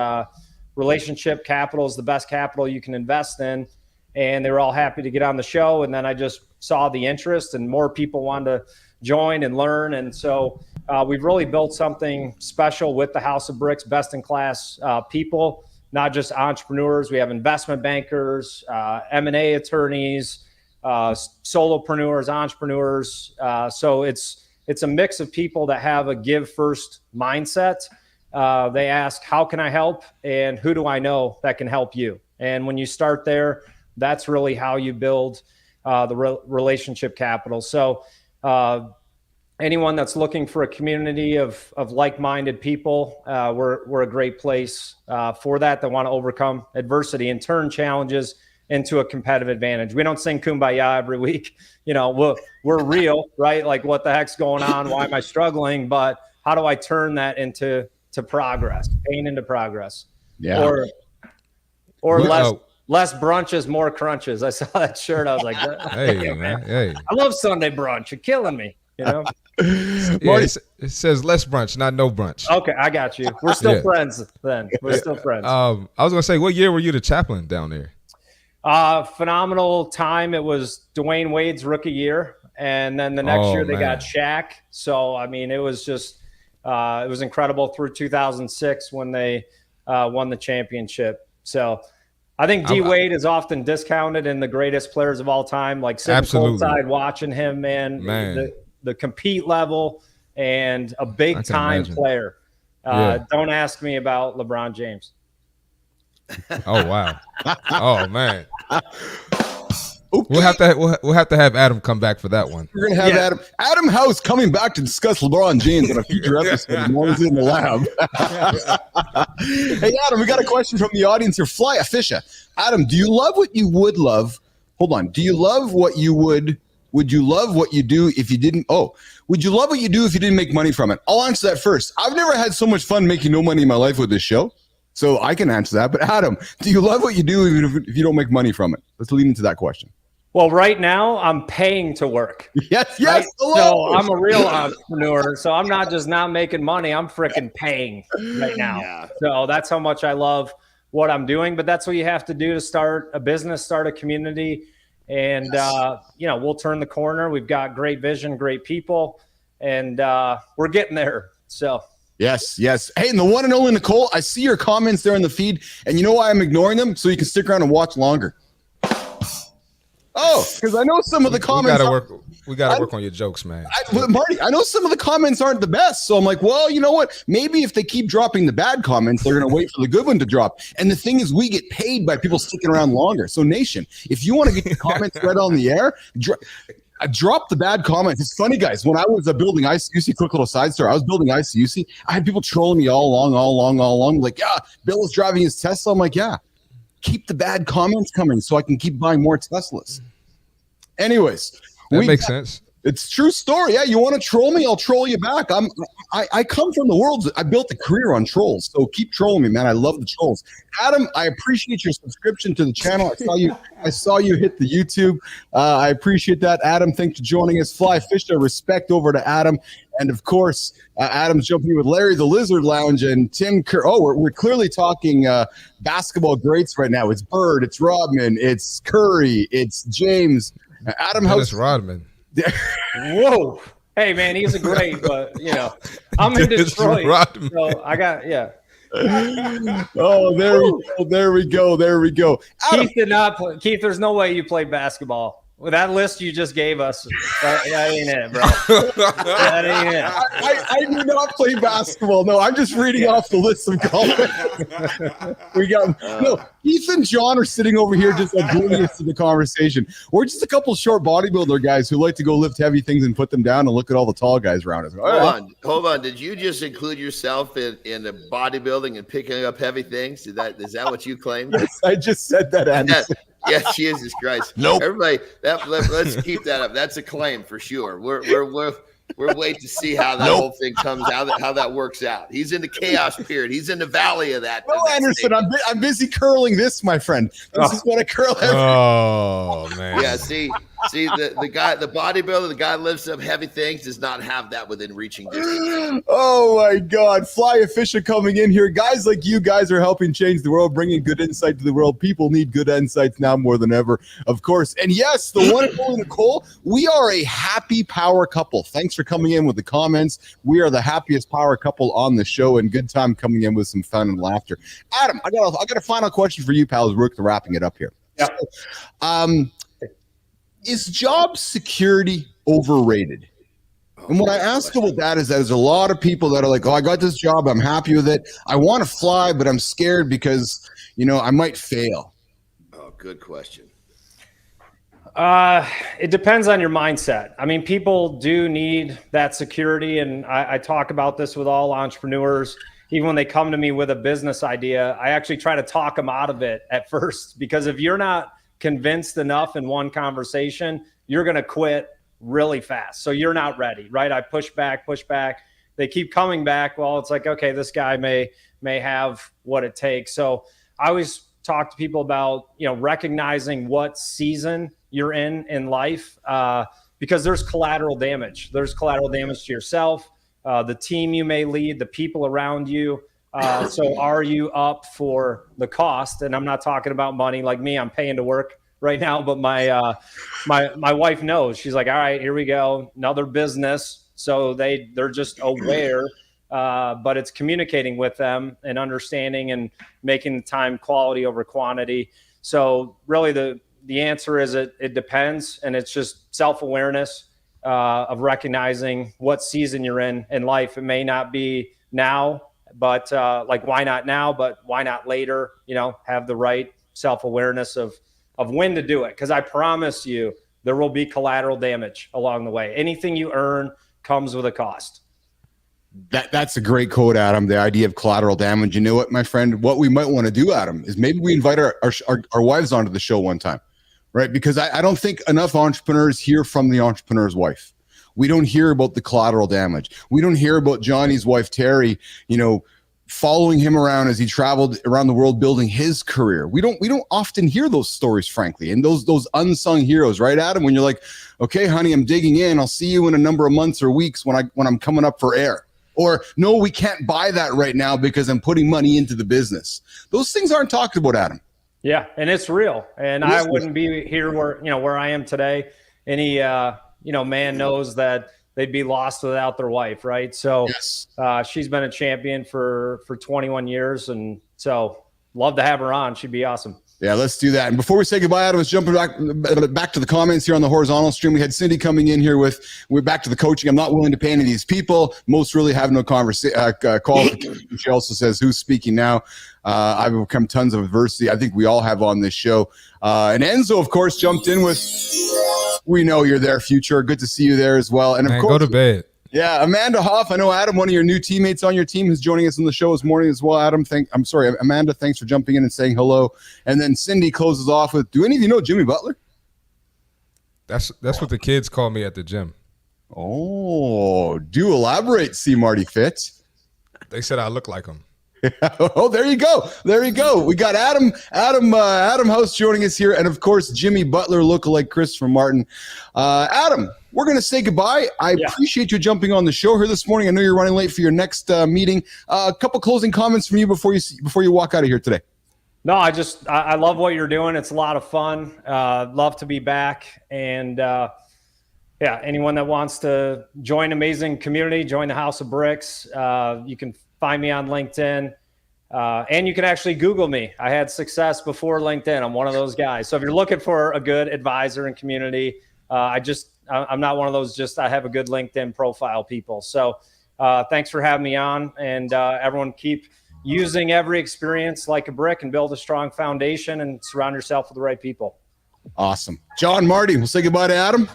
Relationship capital is the best capital you can invest in. And they were all happy to get on the show. And then I just saw the interest, and more people wanted to join and learn. And so we've really built something special with the House of Bricks, best in class people, not just entrepreneurs. We have investment bankers, M&A attorneys, solopreneurs, entrepreneurs. So it's a mix of people that have a give first mindset. They ask, how can I help? And who do I know that can help you? And when you start there, that's really how you build the relationship capital. So anyone that's looking for a community of like-minded people, we're a great place for that want to overcome adversity and turn challenges into a competitive advantage. We don't sing Kumbaya every week. We're real, right? Like, what the heck's going on? Why am I struggling? But how do I turn that into progress, pain into progress? Yeah. Or less brunches, more crunches. I saw that shirt. I was like, hey, man. Hey. I love Sunday brunch. You're killing me, Marty, it says less brunch, not no brunch. Okay, I got you. We're still friends then. We're still friends. I was going to say, what year were you the chaplain down there? Phenomenal time. It was Dwayne Wade's rookie year. And then the next year they got Shaq. So, I mean, it was just it was incredible through 2006 when they won the championship. So I think D Wade is often discounted in the greatest players of all time. Like, sitting courtside watching him, man. The compete level and a big time player. Don't ask me about LeBron James. Oh wow! Oh man. Okay. We'll have to have Adam come back for that one. We're gonna have Adam House coming back to discuss LeBron James in a future episode. He's in the lab. Hey Adam, we got a question from the audience here. Fly a Fisher. Adam, do you love what you would love? Hold on. Do you love what you would? Would you love what you do if you didn't? Oh, would you love what you do if you didn't make money from it? I'll answer that first. I've never had so much fun making no money in my life with this show, so I can answer that. But Adam, do you love what you do even if you don't make money from it? Let's lead into that question. Well, right now I'm paying to work. Yes. Right? So I'm a real entrepreneur. So I'm not just not making money. I'm freaking paying right now. Yeah. So that's how much I love what I'm doing. But that's what you have to do to start a business, start a community. And, we'll turn the corner. We've got great vision, great people, and we're getting there. So Yes, yes. Hey, and the one and only Nicole, I see your comments there in the feed, and you know why I'm ignoring them? So you can stick around and watch longer. Oh, because I know some of the comments. We gotta work on your jokes, man. Marty, I know some of the comments aren't the best, so I'm like, well, you know what? Maybe if they keep dropping the bad comments, they're gonna wait for the good one to drop. And the thing is, we get paid by people sticking around longer. So, Nation, if you want to get your comments read on the air, drop the bad comments. It's funny, guys. When I was building ICUC, quick little side story, I was building ICUC. I had people trolling me all along. Like, yeah, Bill is driving his Tesla. I'm like, yeah. Keep the bad comments coming so I can keep buying more Teslas. Anyways, that makes sense. It's true story. Yeah, you want to troll me? I'll troll you back. I come from the world. I built a career on trolls, so keep trolling me, man. I love the trolls. Adam, I appreciate your subscription to the channel. I saw you hit the YouTube. I appreciate that. Adam, thanks for joining us. Fly Fisher, respect over to Adam. And of course, Adam's jumping in with Larry the Lizard Lounge and Tim Kerr. Oh, we're clearly talking basketball greats right now. It's Bird, it's Rodman, it's Curry, it's James. Adam, how's Rodman? Whoa. Hey, man, he's a great, but, I'm in Detroit. So I got, Oh, there we go. Adam. Keith did not play. Keith, there's no way you played basketball. With that list you just gave us, that ain't it, bro. That ain't it. I do not play basketball. No, I'm just reading off the list of comments. We got Keith and John are sitting over here just oblivious to the conversation. We're just a couple short bodybuilder guys who like to go lift heavy things and put them down and look at all the tall guys around us. Hold on. Did you just include yourself in the bodybuilding and picking up heavy things? Is that what you claimed? Yes, I just said that, Anderson. Yeah, Jesus Christ. Nope. Everybody, let's keep that up. That's a claim for sure. We're waiting to see how that whole thing comes out, how that works out. He's in the chaos period. He's in the valley of that. No, Anderson, I'm busy curling this, my friend. This is what I curl every. Oh man. Yeah, see the guy, the bodybuilder, the guy who lifts up heavy things does not have that within reaching distance. Oh my God, Fly Official coming in here. Guys like you guys are helping change the world, bringing good insight to the world. People need good insights now more than ever, of course. And yes, the one and only Nicole, we are a happy power couple. Thanks for coming in with the comments. We are the happiest power couple on the show, and good time coming in with some fun and laughter. Adam, I got a final question for you, pals. We're wrapping it up here. Yeah. Is job security overrated? And what I ask about that is there's a lot of people that are like, oh, I got this job, I'm happy with it. I want to fly, but I'm scared because, I might fail. Oh, good question. It depends on your mindset. I mean, people do need that security. And I talk about this with all entrepreneurs. Even when they come to me with a business idea, I actually try to talk them out of it at first, because if you're not convinced enough in one conversation, you're going to quit really fast. So you're not ready, right? I push back. They keep coming back. Well, it's like, okay, this guy may have what it takes. So I always talk to people about, recognizing what season you're in life, because there's collateral damage. There's collateral damage to yourself, the team you may lead, the people around you. So are you up for the cost? And I'm not talking about money. Like me, I'm paying to work right now, but my wife knows. She's like, all right, here we go. Another business. So they're just aware, but it's communicating with them and understanding and making the time quality over quantity. So really the answer is it depends. And it's just self-awareness of recognizing what season you're in life. It may not be now, but why not now, but why not later, have the right self-awareness of when to do it. Because I promise you, there will be collateral damage along the way. Anything you earn comes with a cost. That's a great quote, Adam. The idea of collateral damage. You know what, my friend, what we might want to do, Adam, is maybe we invite our wives onto the show one time, right? Because I don't think enough entrepreneurs hear from the entrepreneur's wife. We don't hear about the collateral damage. We don't hear about Johnny's wife, Terry, following him around as he traveled around the world building his career. We don't often hear those stories, frankly, and those unsung heroes, right, Adam? When you're like, okay, honey, I'm digging in. I'll see you in a number of months or weeks when I'm coming up for air. Or no, we can't buy that right now because I'm putting money into the business. Those things aren't talked about, Adam. Yeah, and it's real. And I wouldn't be here where I am today. Any man knows that they'd be lost without their wife, right? So yes. She's been a champion for 21 years, and so love to have her on. She'd be awesome. Yeah, let's do that. And before we say goodbye, Adam, let's jump back to the comments here on the horizontal stream. We had Cindy coming in here we're back to the coaching. I'm not willing to pay any of these people. Most really have no qualification. She also says, who's speaking now? I've overcome tons of adversity. I think we all have on this show. And Enzo, of course, jumped in with, we know you're there, future. Good to see you there as well. And of course, go to bed. Yeah, Amanda Hoff. I know Adam, one of your new teammates on your team, is joining us on the show this morning as well. Amanda, thanks for jumping in and saying hello. And then Cindy closes off with, do any of you know Jimmy Butler? That's what the kids call me at the gym. Oh, do elaborate, C. Marty Fitz. They said I look like him. Oh, there you go. There you go. We got Adam House joining us here, and of course Jimmy Butler lookalike Christopher Martin. Adam, we're going to say goodbye. I appreciate you jumping on the show here this morning. I know you're running late for your next meeting. A couple closing comments from you before you walk out of here today. No, I love what you're doing. It's a lot of fun. Love to be back, and anyone that wants to join amazing community, join the House of Bricks. You can find me on LinkedIn, and you can actually Google me. I had success before LinkedIn. I'm one of those guys. So if you're looking for a good advisor and community, I'm not one of those just I have a good LinkedIn profile people. So thanks for having me on, and everyone keep using every experience like a brick and build a strong foundation and surround yourself with the right people. Awesome. John, Marty, we'll say goodbye to Adam.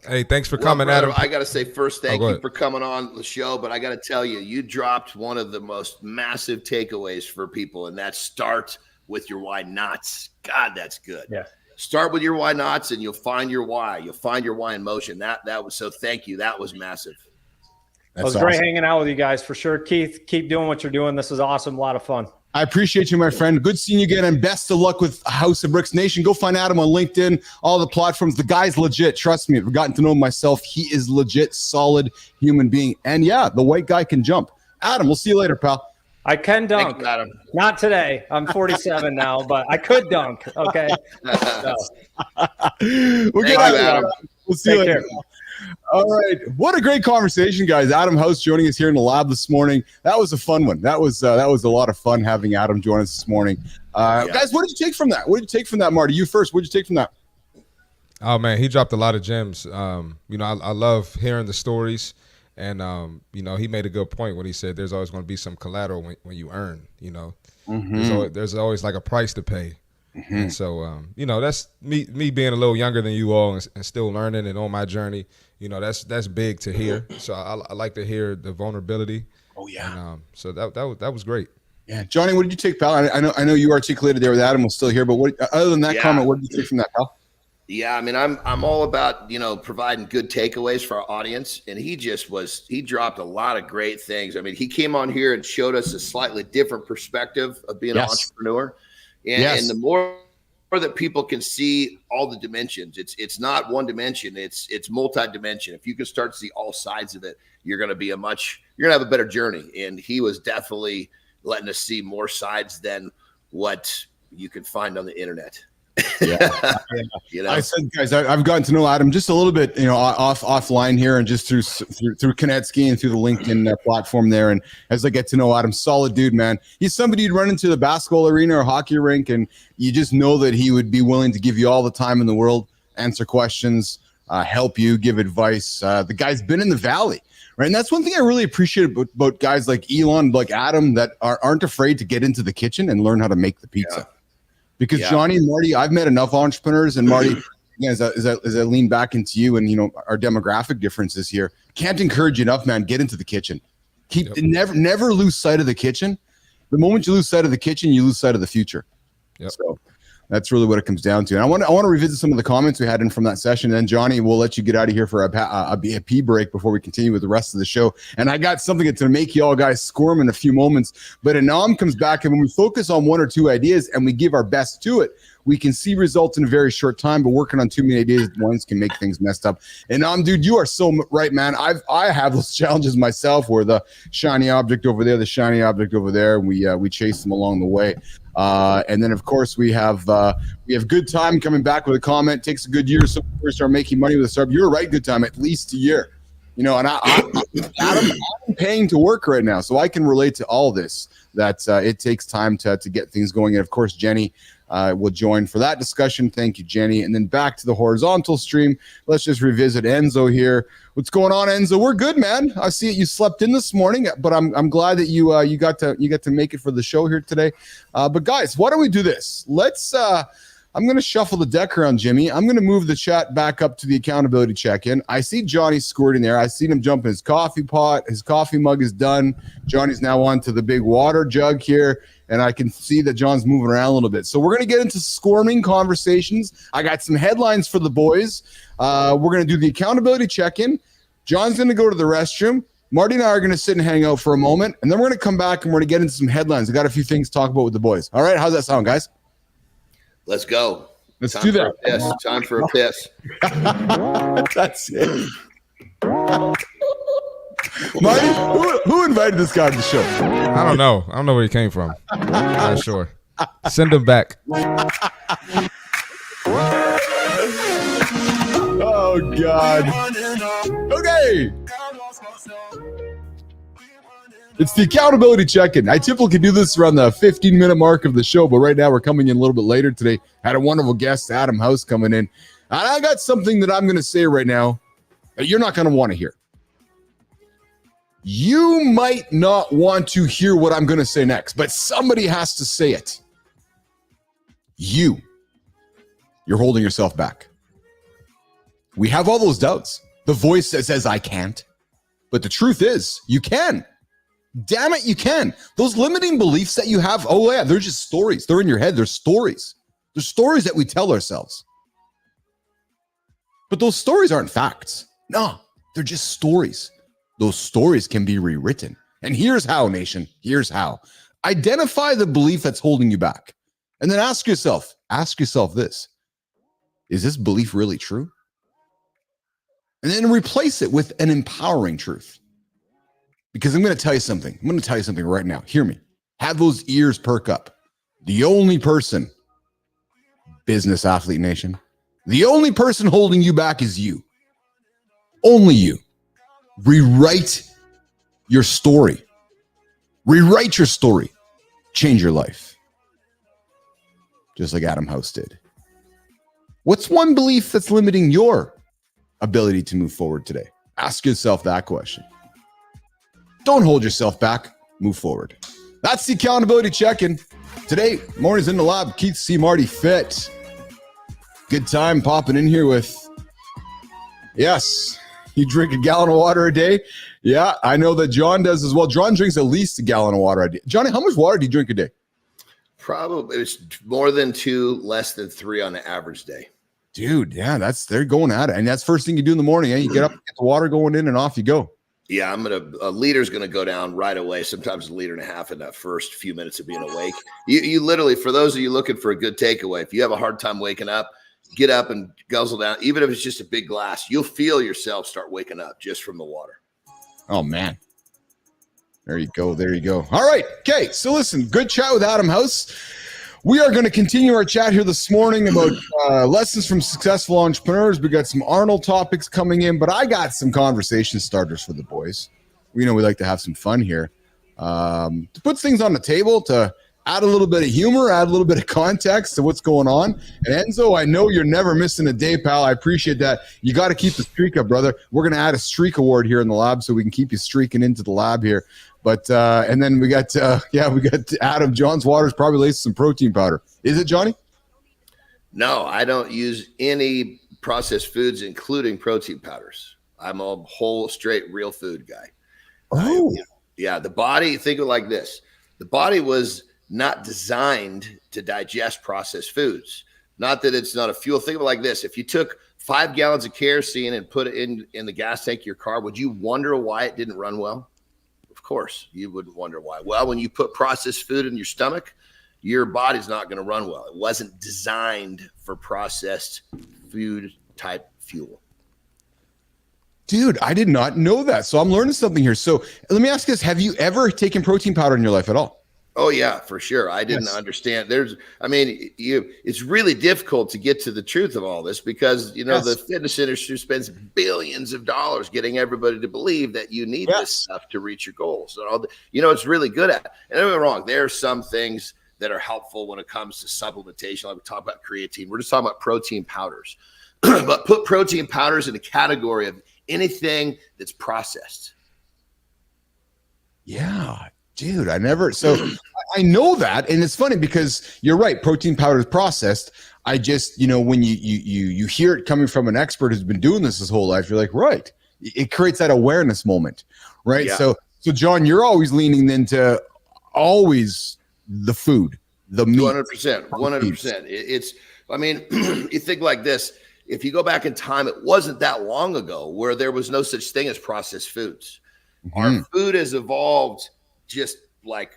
Hey, thanks for coming, brother, Adam. I got to say first, thank you for coming on the show. But I got to tell you, you dropped one of the most massive takeaways for people, and that's start with your why nots. God, that's good. Yeah. Start with your why nots, and you'll find your why. You'll find your why in motion. That was so. Thank you. That was massive. It was great hanging out with you guys for sure. Keith, keep doing what you're doing. This is awesome. A lot of fun. I appreciate you, my friend. Good seeing you again, and best of luck with House of Bricks Nation. Go find Adam on LinkedIn, all the platforms. The guy's legit. Trust me. I've gotten to know him myself. He is legit, solid human being. And yeah, the white guy can jump. Adam, we'll see you later, pal. I can dunk. Thanks, Adam. Not today. I'm 47 now, but I could dunk. Okay. So. We'll get out, Adam. We'll see you later. All right. What a great conversation, guys. Adam House joining us here in the lab this morning. That was a fun one. That was a lot of fun having Adam join us this morning. Guys, what did you take from that? What did you take from that, Marty? You first. What did you take from that? Oh, man, he dropped a lot of gems. I love hearing the stories. And, he made a good point when he said there's always going to be some collateral when you earn, There's always like a price to pay. Mm-hmm. And so, that's me being a little younger than you all and still learning and on my journey. That's big to hear. So I like to hear the vulnerability. Oh yeah. And, so that was great. Yeah, Johnny, what did you take, pal? I know you articulated there with Adam was still here, but other than that comment, what did you take from that, pal? Yeah, I mean, I'm all about providing good takeaways for our audience, and he dropped a lot of great things. I mean, he came on here and showed us a slightly different perspective of being an entrepreneur, and the more that people can see all the dimensions, it's not one dimension, it's multi-dimension. If you can start to see all sides of it, you're going to have a better journey. And he was definitely letting us see more sides than what you can find on the internet. I said, guys, I've gotten to know Adam just a little bit, offline here, and just through Konetsky and through the LinkedIn platform there. And as I get to know Adam, solid dude, man. He's somebody you'd run into the basketball arena or hockey rink, and you just know that he would be willing to give you all the time in the world, answer questions, help you, give advice. The guy's been in the valley, right? And that's one thing I really appreciate about guys like Elon, like Adam, that aren't afraid to get into the kitchen and learn how to make the pizza. Yeah. Because Johnny and Marty, I've met enough entrepreneurs, and Marty, as I lean back into you and our demographic differences here, can't encourage you enough, man. Get into the kitchen. Never lose sight of the kitchen. The moment you lose sight of the kitchen, you lose sight of the future. Yep. So that's really what it comes down to. And I want to revisit some of the comments we had in from that session. And then Johnny, we'll let you get out of here for a BAPL break before we continue with the rest of the show. And I got something that's going to make you all guys squirm in a few moments. But Anam comes back, and when we focus on one or two ideas and we give our best to it, we can see results in a very short time. But working on too many ideas at once can make things messed up. And dude, you are so right, man. I have those challenges myself, where the shiny object over there, the shiny object over there, we chase them along the way. And then, of course, we have Good Time coming back with a comment. Takes a good year so we start making money with a startup. You're right, Good Time, at least a year. And I'm paying to work right now, so I can relate to all this. That it takes time to get things going. And of course, Jenny will join for that discussion. Thank you, Jenny. And then back to the horizontal stream. Let's just revisit Enzo here. What's going on, Enzo? We're good, man. I see it. You slept in this morning, but I'm glad that you got to make it for the show here today. But guys, why don't we do this? Let's. I'm going to shuffle the deck around, Jimmy. I'm going to move the chat back up to the accountability check-in. I see Johnny squirting there. I seen him jump in his coffee pot. His coffee mug is done. Johnny's now on to the big water jug here, and I can see that John's moving around a little bit. So we're going to get into squirming conversations. I got some headlines for the boys. We're going to do the accountability check-in. John's going to go to the restroom. Marty and I are going to sit and hang out for a moment, and then we're going to come back and we're going to get into some headlines. I got a few things to talk about with the boys. All right, how's that sound, guys? Let's go. Let's do that. Time for a piss. That's it. Marty, who invited this guy to the show? I don't know. I don't know where he came from. I'm not sure. Send him back. Oh, God. Okay. It's the accountability check-in. I typically do this around the 15-minute mark of the show, but right now we're coming in a little bit later today. Had a wonderful guest, Adam House, coming in. And I got something that I'm going to say right now that you're not going to want to hear. You might not want to hear what I'm going to say next, but somebody has to say it. You're holding yourself back. We have all those doubts. The voice that says, I can't. But the truth is, you can. Damn it, you can. Those limiting beliefs that you have, oh yeah, they're just stories. They're in your head. They're stories. They're stories that we tell ourselves. But those stories aren't facts. No, they're just stories. Those stories can be rewritten. And here's how, nation. Here's how. Identify the belief that's holding you back. And then ask yourself this. Is this belief really true? And then replace it with an empowering truth. Because I'm going to tell you something. I'm going to tell you something right now. Hear me. Have those ears perk up. The only person, business athlete nation, the only person holding you back is you. Only you. Rewrite your story. Rewrite your story. Change your life. Just like Adam House did. What's one belief that's limiting your ability to move forward today? Ask yourself that question. Don't hold yourself back. Move forward. That's the accountability check-in. Today, mornings in the lab. Keith C. Marty Fit. Good time popping in here with, yes, you drink a gallon of water a day. Yeah, I know that John does as well. John drinks at least a gallon of water a day. Johnny, how much water do you drink a day? Probably it's more than 2, less than 3 on the average day. Dude, yeah, they're going at it. And that's first thing you do in the morning. Eh? You get up, get the water going in, and off you go. Yeah, a liter's going to go down right away. Sometimes 1.5 liters in that first few minutes of being awake. You literally, for those of you looking for a good takeaway, if you have a hard time waking up, get up and guzzle down. Even if it's just a big glass, you'll feel yourself start waking up just from the water. Oh, man. There you go. There you go. All right. Okay. So listen, good chat with Adam House. We are going to continue our chat here this morning about lessons from successful entrepreneurs. We got some Arnold topics coming in, but I got some conversation starters for the boys. We know we like to have some fun here. To put things on the table, to add a little bit of humor, add a little bit of context to what's going on. And Enzo, I know you're never missing a day, pal. I appreciate that. You got to keep the streak up, brother. We're going to add a streak award here in the lab so we can keep you streaking into the lab here. But and then we got Adam. John's Waters probably laced some protein powder. Is it, Johnny? No, I don't use any processed foods, including protein powders. I'm a whole, straight, real food guy. Oh, yeah. The body. Think of it like this: the body was not designed to digest processed foods. Not that it's not a fuel. Think of it like this: if you took 5 gallons of kerosene and put it in the gas tank of your car, would you wonder why it didn't run well? Of course, you wouldn't wonder why. Well, when you put processed food in your stomach, your body's not going to run well. It wasn't designed for processed food type fuel. Dude, I did not know that. So I'm learning something here. So let me ask you this. Have you ever taken protein powder in your life at all? Oh yeah, for sure. I didn't understand. It's really difficult to get to the truth of all this because, the fitness industry spends billions of dollars getting everybody to believe that you need this stuff to reach your goals. And it's really good at. And don't get me wrong, there are some things that are helpful when it comes to supplementation. Like we talk about creatine. We're just talking about protein powders. But put protein powders in a category of anything that's processed. Yeah. Dude, I know that. And it's funny because you're right. Protein powder is processed. I just, when you hear it coming from an expert who's been doing this his whole life, you're like, right. It creates that awareness moment. Right. Yeah. So John, you're always leaning into always the food, the meat. 100%. You think like this, if you go back in time, it wasn't that long ago where there was no such thing as processed foods. Mm-hmm. Our food has evolved just like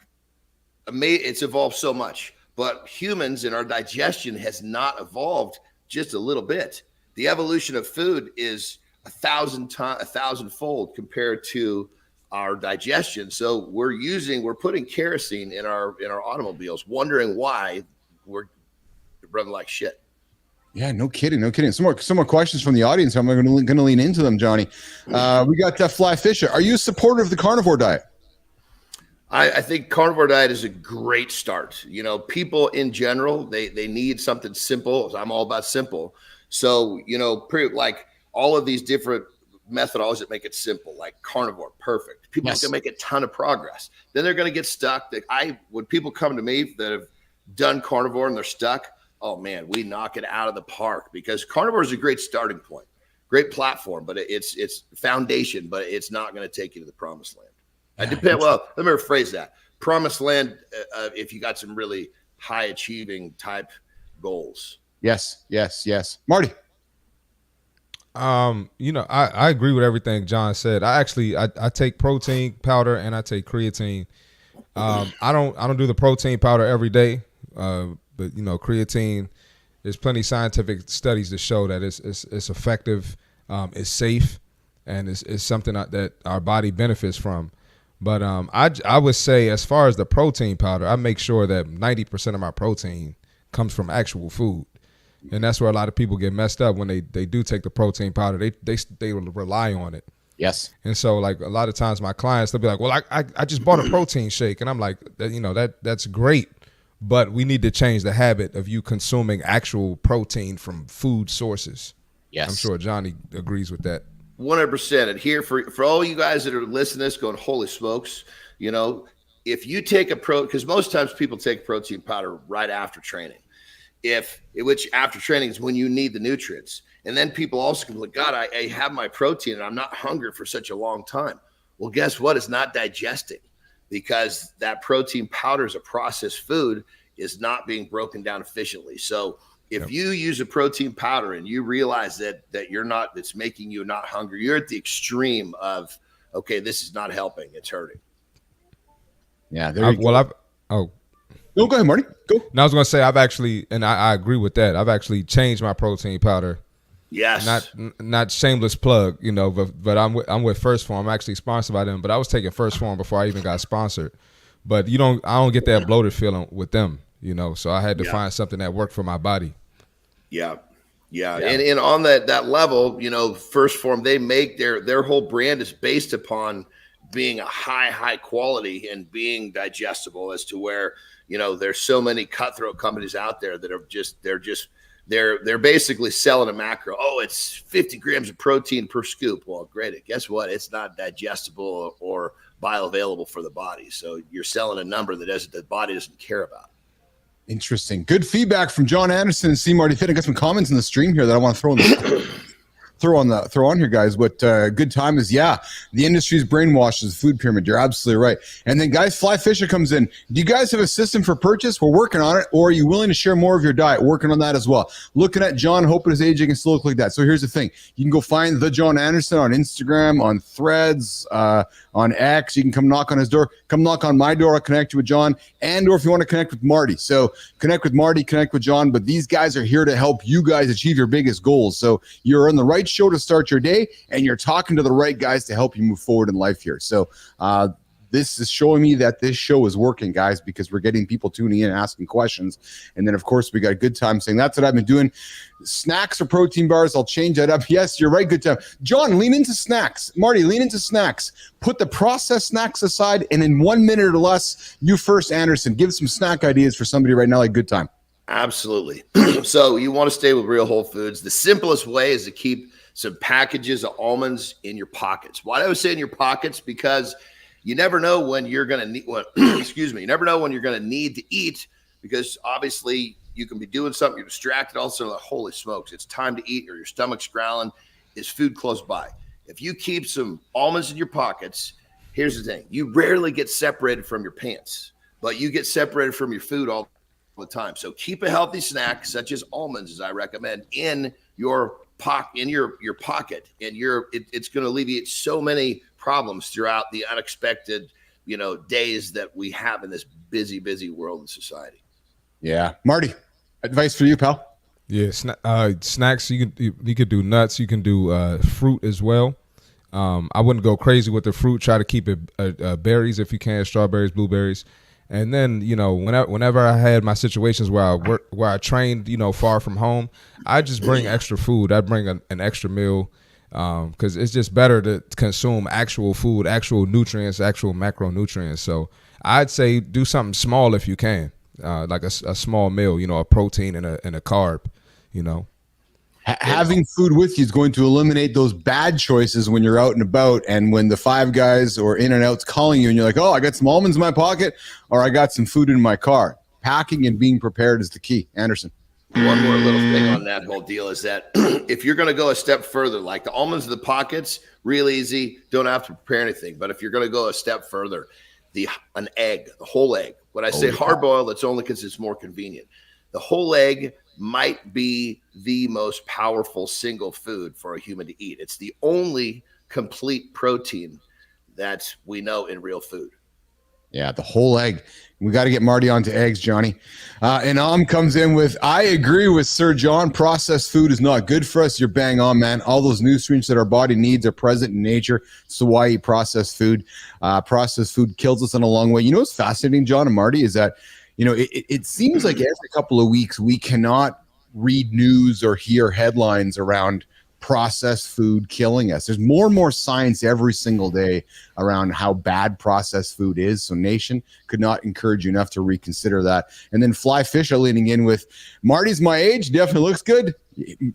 it's evolved so much, but humans and our digestion has not evolved just a little bit. The evolution of food is 1,000-fold compared to our digestion. So we're putting kerosene in our automobiles, wondering why we're running like shit. Yeah, no kidding. Some more questions from the audience. I'm going to lean into them, Johnny. We got Fly Fisher. Are you a supporter of the carnivore diet? I think carnivore diet is a great start. People in general, they need something simple. I'm all about simple. So, like all of these different methodologies that make it simple, like carnivore, perfect. People can make a ton of progress. Then they're going to get stuck. When people come to me that have done carnivore and they're stuck, oh man, we knock it out of the park because carnivore is a great starting point, great platform, but it's foundation, but it's not going to take you to the promised land. Let me rephrase that. Promised land, if you got some really high achieving type goals. Yes. Marty. I agree with everything John said. I take protein powder and I take creatine. I don't do the protein powder every day. But creatine, there's plenty of scientific studies to show that it's effective, it's safe, and it's something that our body benefits from. But I would say as far as the protein powder, I make sure that 90% of my protein comes from actual food. And that's where a lot of people get messed up when they do take the protein powder. They rely on it. Yes. And so like a lot of times my clients, they'll be like, well, I just bought a protein shake. And I'm like, that's great. But we need to change the habit of you consuming actual protein from food sources. Yes. I'm sure Johnny agrees with that. 100%. And here for all you guys that are listening to this going, holy smokes, if you take because most times people take protein powder right after training, which after training is when you need the nutrients. And then people also can be like, God, I have my protein and I'm not hungry for such a long time. Well, guess what? It's not digesting because that protein powder is a processed food is not being broken down efficiently. So if you use a protein powder and you realize that it's making you not hungry, you're at the extreme of, okay, this is not helping, it's hurting. Yeah. No, go ahead, Marty. Go. No, I was going to say I agree with that. I've actually changed my protein powder. Yes. Not shameless plug, but I'm with First Form. I'm actually sponsored by them, but I was taking First Form before I even got sponsored. But I don't get that bloated feeling with them, so I had to find something that worked for my body. Yeah. And on that level, First Form, they make their whole brand is based upon being a high quality and being digestible as to where, there's so many cutthroat companies out there that are they're basically selling a macro. Oh, it's 50 grams of protein per scoop. Well, great. Guess what? It's not digestible or bioavailable for the body. So you're selling a number that the body doesn't care about. Interesting. Good feedback from John Anderson and C. Marty Fit. I got some comments in the stream here that I want to throw on here, guys. What good time is, the industry's brainwashed is the food pyramid. You're absolutely right. And then, guys, Fly Fisher comes in. Do you guys have a system for purchase? We're working on it. Or are you willing to share more of your diet? Working on that as well. Looking at John, hoping his age can still look like that. So here's the thing. You can go find the John Anderson on Instagram, on Threads, on X. You can come knock on his door. Come knock on my door. I'll connect you with John. Or if you want to connect with Marty. So connect with Marty, connect with John. But these guys are here to help you guys achieve your biggest goals. So you're on the right show to start your day, and you're talking to the right guys to help you move forward in life here. So this is showing me that this show is working, guys, because we're getting people tuning in and asking questions. And then, of course, we got a good time saying that's what I've been doing. Snacks or protein bars, I'll change that up. Yes, you're right. Good time. John, lean into snacks. Marty, lean into snacks. Put the processed snacks aside, and in 1 minute or less, you first, Anderson, give some snack ideas for somebody right now, like good time. Absolutely. So you want to stay with real whole foods. The simplest way is to keep some packages of almonds in your pockets. Why do I say in your pockets? Because you never know when you're going to need, you never know when you're going to need to eat, because obviously you can be doing something, you're distracted. Also, like, holy smokes, it's time to eat, or your stomach's growling. Is food close by? If you keep some almonds in your pockets, here's the thing. You rarely get separated from your pants, but you get separated from your food all the time. So keep a healthy snack such as almonds, as I recommend, in your pocket, your pocket, and it's going to alleviate so many problems throughout the unexpected, days that we have in this busy world and society. Yeah, Marty, advice for you, pal. Yeah, snacks. You could do nuts. You can do fruit as well. I wouldn't go crazy with the fruit. Try to keep it berries if you can, strawberries, blueberries. And then, whenever I had my situations where I trained, far from home, I just bring extra food. I bring an extra meal, because it's just better to consume actual food, actual nutrients, actual macronutrients. So I'd say do something small if you can, like a small meal, a protein and a carb, Having food with you is going to eliminate those bad choices when you're out and about, and when the Five Guys or In-N-Out's calling you and you're like, oh, I got some almonds in my pocket, or I got some food in my car. Packing and being prepared is the key. Anderson. One more little thing on that whole deal is that if you're going to go a step further, like the almonds in the pockets, real easy, don't have to prepare anything. But if you're going to go a step further, an egg, the whole egg. When I say hard boiled, it's only because it's more convenient. The whole egg might be the most powerful single food for a human to eat. It's the only complete protein that we know in real food. Yeah, the whole egg. We got to get Marty onto eggs, Johnny. And comes in with, I agree with Sir John. Processed food is not good for us. You're bang on, man. All those nutrients that our body needs are present in nature. So why eat processed food? Processed food kills us in a long way. What's fascinating, John and Marty, is that it seems like every couple of weeks we cannot read news or hear headlines around processed food killing us. There's more and more science every single day around how bad processed food is. So nation, could not encourage you enough to reconsider that. And then Fly Fisher leaning in with, Marty's my age, definitely looks good.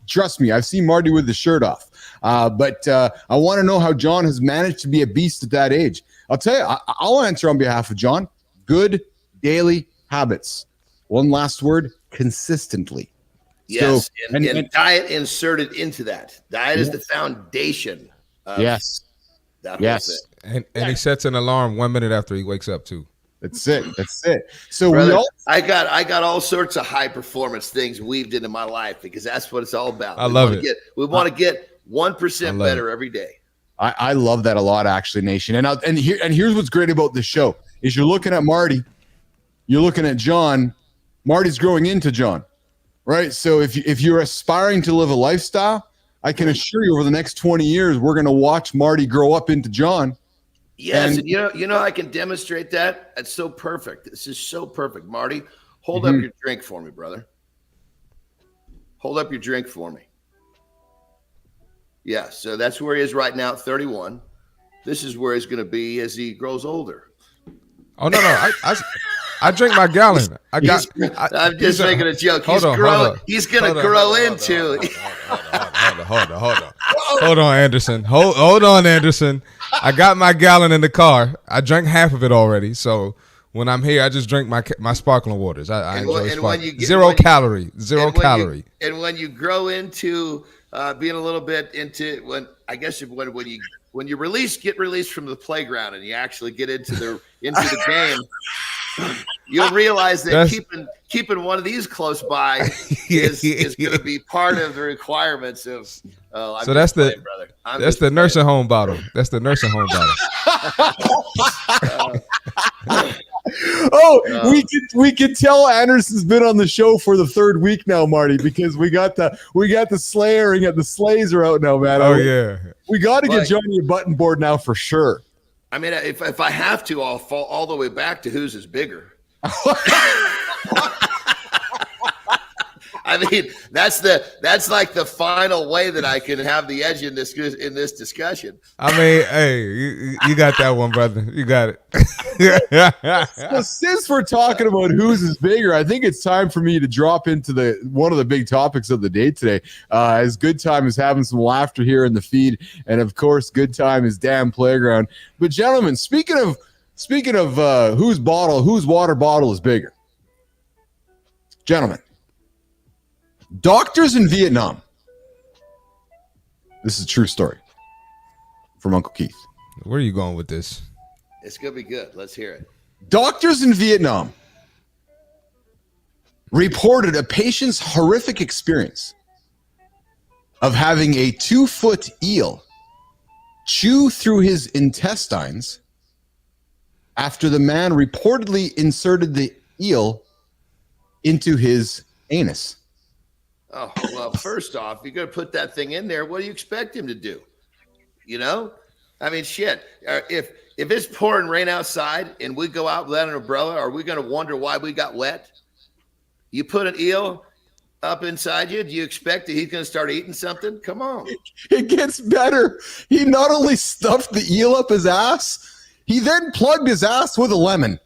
Trust me, I've seen Marty with the shirt off. But I want to know how John has managed to be a beast at that age. I'll tell you, I'll answer on behalf of John. Good daily habits. One last word, consistently. Yes, So, and diet inserted into that. Diet is the foundation. Yes. That whole thing. And he sets an alarm 1 minute after he wakes up too. That's it. So brother, I got all sorts of high performance things weaved into my life, because that's what it's all about. I love it. We want to get 1% better every day. I love that a lot, actually, Nation. And here's what's great about this show is you're looking at Marty, you're looking at John. Marty's growing into John, right? So if you're aspiring to live a lifestyle, I can assure you over the next 20 years, we're going to watch Marty grow up into John. Yes, and you know, I can demonstrate that. That's so perfect. This is so perfect, Marty. Hold up your drink for me, brother. Hold up your drink for me. Yeah, so that's where he is right now at 31. This is where he's going to be as he grows older. Oh no, I drink my gallon. I'm just making a joke. He's going to grow into. Hold on, Anderson. Hold on, Anderson. I got my gallon in the car. I drank half of it already. So when I'm here, I just drink my sparkling waters. I enjoy sparkling. Zero calorie. And when you grow into being a little bit into when you get released from the playground and you actually get into the game, you'll realize that keeping one of these close by is going to be part of the requirements of. So that's the nursing home bottle. That's the nursing home bottle. We can tell Anderson's been on the show for the third week now, Marty, because we got the slaying at the slays are out now, man. Oh yeah, we got to get Johnny a button board now for sure. I mean, if I have to, I'll fall all the way back to whose is bigger. I mean, that's like the final way that I can have the edge in this discussion. I mean, hey, you got that one, brother. You got it. So since we're talking about whose is bigger, I think it's time for me to drop into one of the big topics of the day today. As Good Time is having some laughter here in the feed, and of course, Good Time is damn playground. But gentlemen, speaking of whose water bottle is bigger, gentlemen. Doctors in Vietnam. This is a true story from Uncle Keith. Where are you going with this? It's going to be good. Let's hear it. Doctors in Vietnam reported a patient's horrific experience of having a 2-foot eel chew through his intestines after the man reportedly inserted the eel into his anus. Oh, well, first off, you're going to put that thing in there. What do you expect him to do? You know? I mean, shit. If it's pouring rain outside and we go out without an umbrella, are we going to wonder why we got wet? You put an eel up inside you, do you expect that he's going to start eating something? Come on. It gets better. He not only stuffed the eel up his ass, he then plugged his ass with a lemon.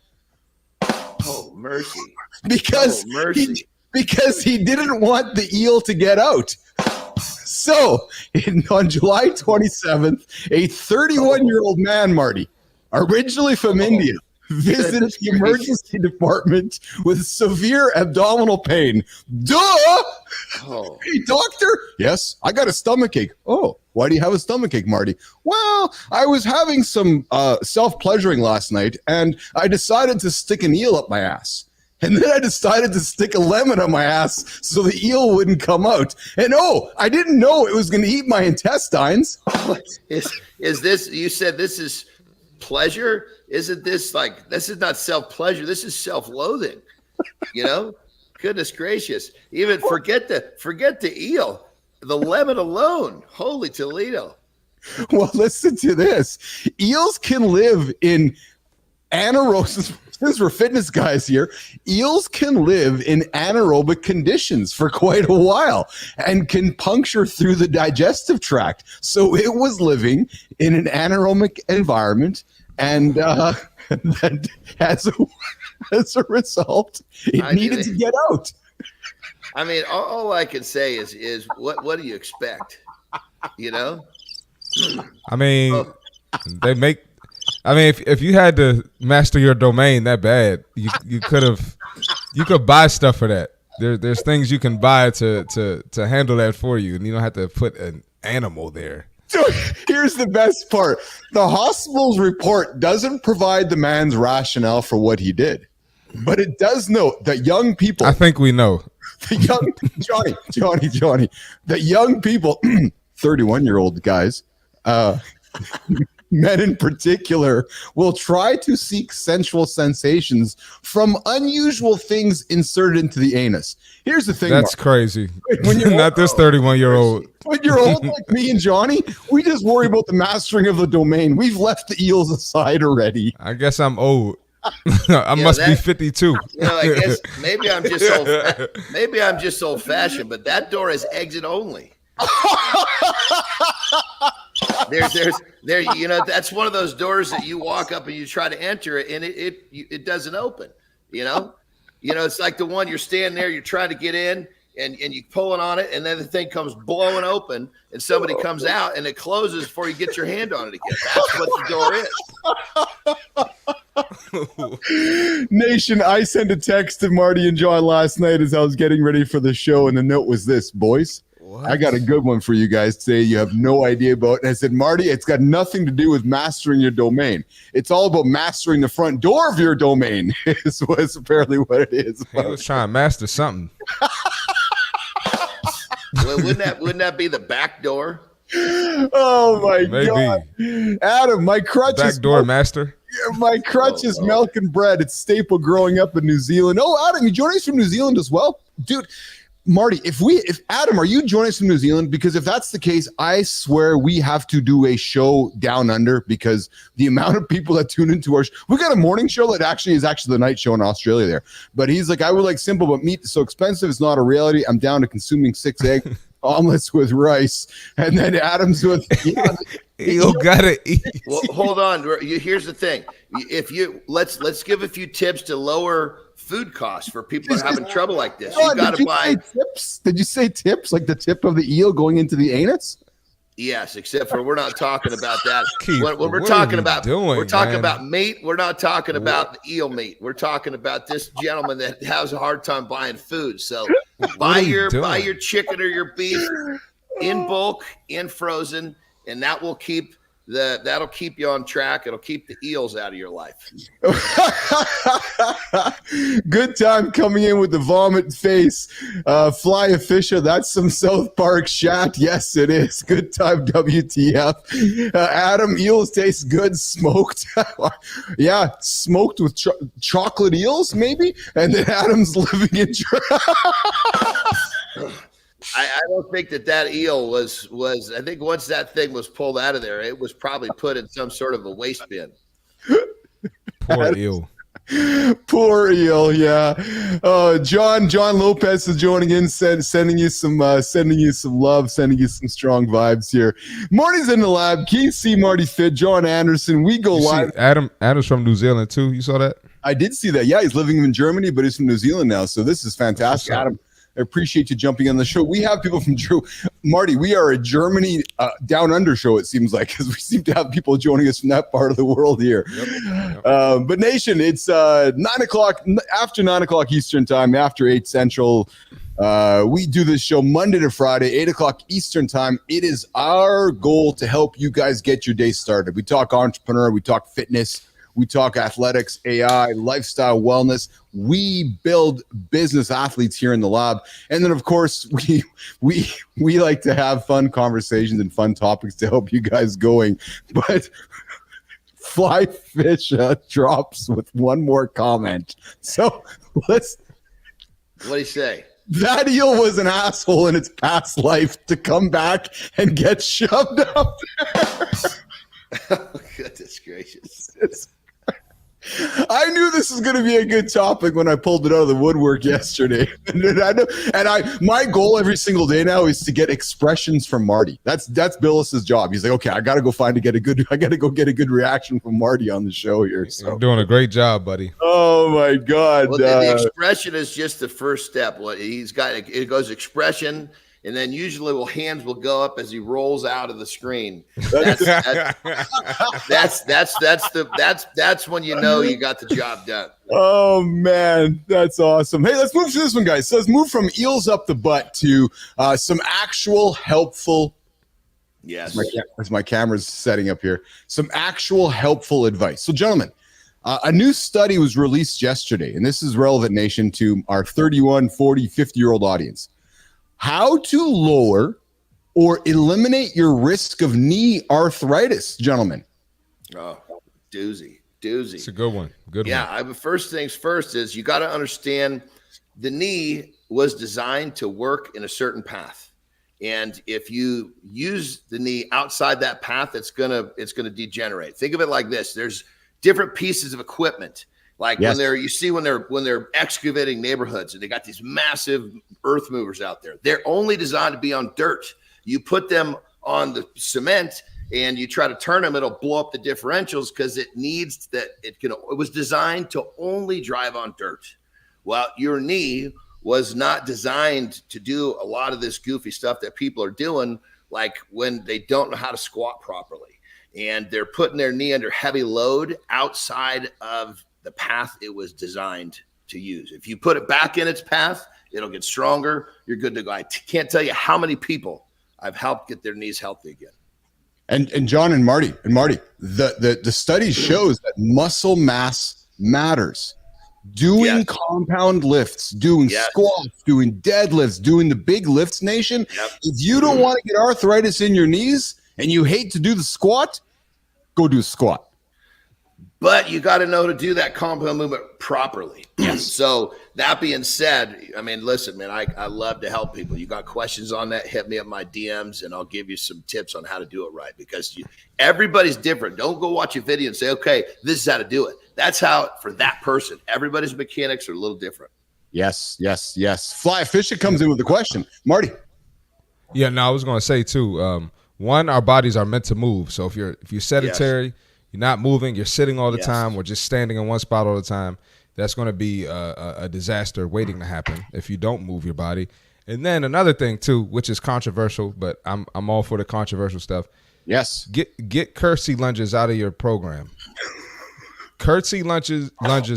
Oh, mercy. Because he didn't want the eel to get out. So, on July 27th, a 31-year-old man, Marty, originally from India, visited the emergency department with severe abdominal pain. Duh! Oh. Hey, doctor? Yes, I got a stomachache. Oh, why do you have a stomachache, Marty? Well, I was having some self-pleasuring last night, and I decided to stick an eel up my ass. And then I decided to stick a lemon on my ass so the eel wouldn't come out. And I didn't know it was going to eat my intestines. Is this, you said this is pleasure? Isn't this like, this is not self-pleasure. This is self-loathing, you know? Goodness gracious. Even forget the eel, the lemon alone. Holy Toledo. Well, listen to this. Eels can live in anaerobic, since we're fitness guys here, eels can live in anaerobic conditions for quite a while and can puncture through the digestive tract. So it was living in an anaerobic environment, and that as a result, it needed to get out. I mean, all I can say is what do you expect? You know? I mean, if you had to master your domain that bad, you could buy stuff for that. There's things you can buy to handle that for you, and you don't have to put an animal there. Dude, here's the best part. The hospital's report doesn't provide the man's rationale for what he did, but it does note that young people. I think we know. The young Johnny. The young people, 31-year-old guys, men in particular, will try to seek sensual sensations from unusual things inserted into the anus. Here's the thing. That's Mark. Crazy. When you're not this 31-year-old. When you're old like me and Johnny, we just worry about the mastering of the domain. We've left the eels aside already. I guess I'm old. I must be 52. You know, I guess maybe I'm just old-fashioned, but that door is exit only. There, you know, that's one of those doors that you walk up and you try to enter it and it doesn't open, you know, it's like the one you're standing there, you're trying to get in and you pulling on it and then the thing comes blowing open and somebody comes out and it closes before you get your hand on it again. That's what the door is. Nation, I sent a text to Marty and John last night as I was getting ready for the show, and the note was this: boys, what? I got a good one for you guys today. You have no idea about. And I said, Marty, it's got nothing to do with mastering your domain. It's all about mastering the front door of your domain. Is apparently what it is. He was trying to master something. Well, wouldn't that be the back door? Oh my God, Adam, my crutch back is door master. My crutch is milk and bread. It's staple growing up in New Zealand. Oh, Adam, you joining us from New Zealand as well, dude. Marty, if Adam, are you joining us from New Zealand? Because if that's the case, I swear we have to do a show down under, because the amount of people that tune into our we got a morning show that actually is the night show in Australia there. But he's like, I would like simple, but meat is so expensive. It's not a reality. I'm down to consuming 6 egg omelets with rice. And then Adam's with, you gotta eat. Well, hold on. Here's the thing. Let's give a few tips to lower food costs for people that are having trouble like this. You got to buy tips. Did you say tips? Like the tip of the eel going into the anus? Yes, except for we're not talking about that. Keith, when we're talking about meat, we're not talking about the eel meat. We're talking about this gentleman that has a hard time buying food. So buy your chicken or your beef in bulk, in frozen, and that will keep that'll keep you on track. It'll keep the eels out of your life. Good time coming in with the vomit face. Fly a fisher. That's some South Park chat. Yes, it is. Good time, WTF. Adam, eels taste good smoked. Yeah, smoked with chocolate eels, maybe. And then Adam's living in. I don't think that eel was. I think once that thing was pulled out of there, it was probably put in some sort of a waste bin. Poor eel. Poor eel, yeah. John Lopez is joining in, sending you some love, sending you some strong vibes here. Marty's in the lab. Keith C. Marty Fit, John Anderson. We go live. Adam's from New Zealand too. You saw that? I did see that. Yeah, he's living in Germany, but he's from New Zealand now. So this is fantastic, Adam. I appreciate you jumping on the show. We have people from Marty. We are a Germany down under show, it seems like, because we seem to have people joining us from that part of the world here. Yep. But nation, it's 9 o'clock, after 9 o'clock Eastern time, after 8 Central. We do this show Monday to Friday, 8 o'clock Eastern time. It is our goal to help you guys get your day started. We talk entrepreneur, we talk fitness, we talk athletics, AI, lifestyle, wellness. We build business athletes here in the lab. And then, of course, we like to have fun conversations and fun topics to help you guys going. But Fly Fish drops with one more comment. So let's... What do you say? That eel was an asshole in its past life to come back and get shoved up there. Oh, goodness gracious. I knew this was going to be a good topic when I pulled it out of the woodwork yesterday. And my goal every single day now is to get expressions from Marty. That's Bilous's job. He's like, okay, I got to go get a good reaction from Marty on the show here. So. You're doing a great job, buddy. Oh my God. Well, the expression is just the first step. What he's got, it goes expression. And then usually hands will go up as he rolls out of the screen. That's when you know you got the job done. Oh man, that's awesome. Hey, let's move to this one, guys. So let's move from eels up the butt to some actual helpful. Yes. As my camera's setting up here, some actual helpful advice. So, gentlemen, a new study was released yesterday, and this is relevant, nation, to our 31, 40, 50-year-old audience. How to lower or eliminate your risk of knee arthritis, gentlemen. Oh, doozy. It's a good one. Yeah, first things first is you got to understand the knee was designed to work in a certain path. And if you use the knee outside that path, it's gonna degenerate. Think of it like this. There's different pieces of equipment. Like when they're excavating neighborhoods and they got these massive earth movers out there, they're only designed to be on dirt. You put them on the cement and you try to turn them, it'll blow up the differentials because it was designed to only drive on dirt. Well, your knee was not designed to do a lot of this goofy stuff that people are doing, like when they don't know how to squat properly and they're putting their knee under heavy load outside of the path it was designed to use. If you put it back in its path, it'll get stronger. You're good to go. I can't tell you how many people I've helped get their knees healthy again. And John and Marty, the study shows that muscle mass matters. Doing compound lifts, doing squats, doing deadlifts, doing the big lifts, nation. Yep. If you don't want to get arthritis in your knees and you hate to do the squat, go do a squat. But you got to know to do that compound movement properly. So that being said, I mean, listen, man, I love to help people. You got questions on that, hit me up my DMs and I'll give you some tips on how to do it right, because everybody's different. Don't go watch a video and say, okay, this is how to do it. That's how for that person. Everybody's mechanics are a little different. Yes. Fly Fisher comes in with the question. Marty. Yeah, no, I was going to say too, one, our bodies are meant to move. So if you're sedentary, you're not moving, you're sitting all the time or just standing in one spot all the time, that's going to be a disaster waiting to happen if you don't move your body. And then another thing too, which is controversial, but I'm all for the controversial stuff. Yes. Get curtsy lunges out of your program. Curtsy lunges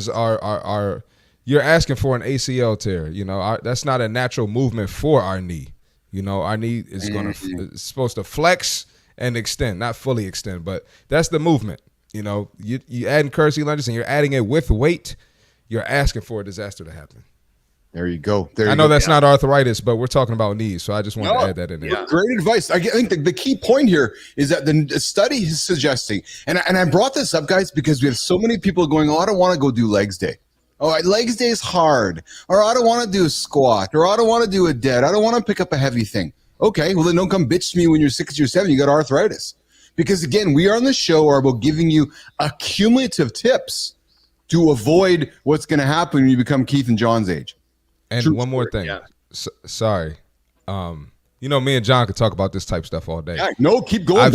are you're asking for an ACL tear. You know, that's not a natural movement for our knee. You know, our knee is it's supposed to flex and extend, not fully extend, but that's the movement. You know, you adding curtsy lunges and you're adding it with weight, you're asking for a disaster to happen. There you go. I know that's not arthritis, but we're talking about knees, so I just wanted to add that in there. Yeah. Great advice. I think the key point here is that the study is suggesting, and I brought this up, guys, because we have so many people going, oh, I don't want to go do legs day. Oh, legs day is hard. Or I don't want to do a squat. Or I don't want to do a dead. I don't want to pick up a heavy thing. Okay, well, then don't come bitch to me when you're 60 or 70, you got arthritis. Because, again, we are on the show are about giving you accumulative tips to avoid what's going to happen when you become Keith and John's age. And True one more thing. Sorry. You know, me and John could talk about this type stuff all day. Yeah, no, keep going.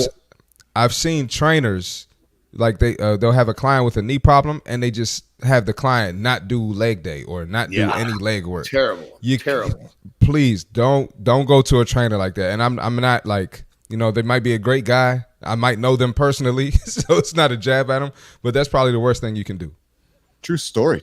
I've seen trainers, like they'll have a client with a knee problem and they just have the client not do leg day or not do any leg work. Terrible. Terrible. Please don't go to a trainer like that. And I'm not like, you know, they might be a great guy. I might know them personally, so it's not a jab at them, but that's probably the worst thing you can do. True story.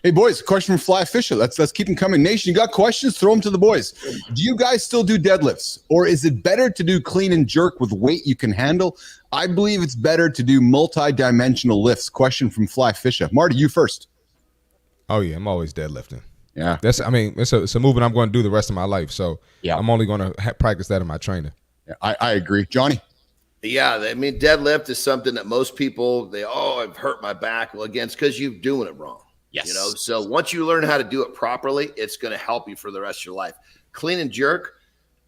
Hey, boys, question from Fly Fisher. Let's keep them coming. Nation, you got questions? Throw them to the boys. Do you guys still do deadlifts? Or is it better to do clean and jerk with weight you can handle? I believe it's better to do multi-dimensional lifts. Question from Fly Fisher. Marty, you first. Oh, yeah, I'm always deadlifting. Yeah. It's a movement I'm going to do the rest of my life. So I'm only going to practice that in my training. Yeah, I agree. Johnny? Yeah, I mean, deadlift is something that most people, I've hurt my back. Well, again, it's because you're doing it wrong. Yes. You know, so once you learn how to do it properly, it's going to help you for the rest of your life. Clean and jerk,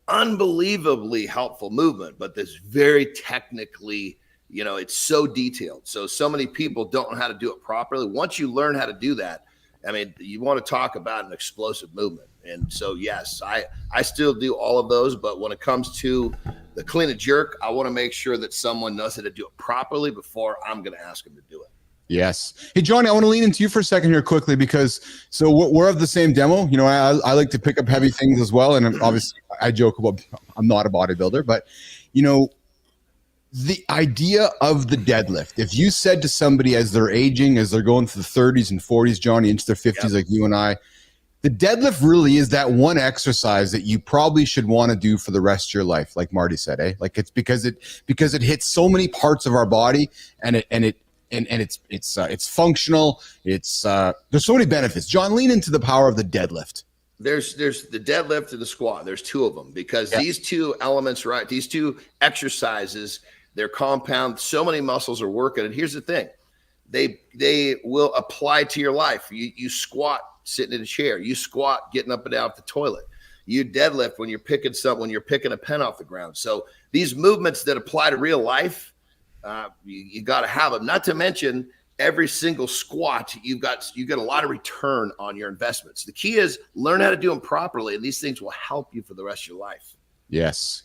unbelievably helpful movement, but this very technically, you know, it's so detailed. So many people don't know how to do it properly. Once you learn how to do that, I mean, you want to talk about an explosive movement. And so, yes, I still do all of those. But when it comes to the clean and jerk, I want to make sure that someone knows how to do it properly before I'm going to ask them to do it. Yes. Hey, Johnny, I want to lean into you for a second here quickly because we're of the same demo. You know, I like to pick up heavy things as well. And obviously I joke about I'm not a bodybuilder, but, you know, the idea of the deadlift, if you said to somebody as they're aging, as they're going through the 30s and 40s, Johnny, into their 50s, like you and I, the deadlift really is that one exercise that you probably should want to do for the rest of your life, like Marty said, eh? Like it's because it hits so many parts of our body, and it's functional. It's there's so many benefits. John, lean into the power of the deadlift. There's the deadlift and the squat. There's two of them because these two elements, right? These two exercises, they're compound. So many muscles are working, and here's the thing: they will apply to your life. You squat sitting in a chair. You squat getting up and out the toilet. You deadlift when you're picking a pen off the ground. So these movements that apply to real life, you got to have them. Not to mention every single squat, you get a lot of return on your investments. The key is learn how to do them properly, and these things will help you for the rest of your life. Yes.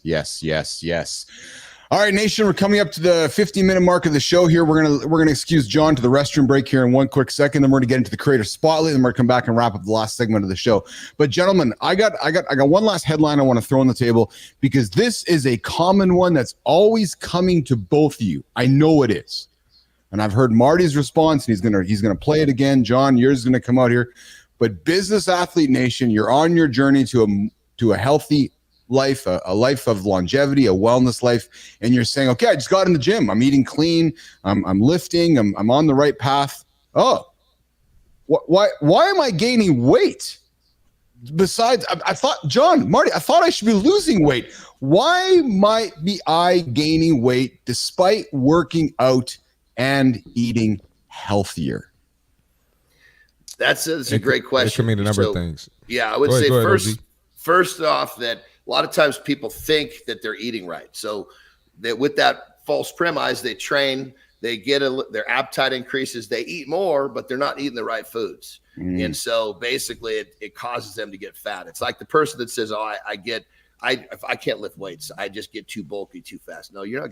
All right, Nation, we're coming up to the 50-minute mark of the show here. We're gonna excuse John to the restroom break here in one quick second. Then we're gonna get into the creator spotlight, and we're gonna come back and wrap up the last segment of the show. But gentlemen, I got one last headline I want to throw on the table because this is a common one that's always coming to both of you. I know it is, and I've heard Marty's response, and he's gonna play it again. John, yours is gonna come out here. But Business Athlete Nation, you're on your journey to a healthy life, a life of longevity, a wellness life, and you're saying, okay, I just got in the gym, I'm eating clean, I'm lifting, I'm on the right path. Oh, why am I gaining weight? Besides, I thought, John, Marty, I thought I should be losing weight. Why might be I gaining weight despite working out and eating healthier? That's a great question. It can mean a number of things. Yeah, I would say first off, that a lot of times people think that they're eating right. So that with that false premise, they train, they get their appetite increases, they eat more, but they're not eating the right foods. And so basically it causes them to get fat. It's like the person that says, oh, if I can't lift weights, I just get too bulky too fast. No, you're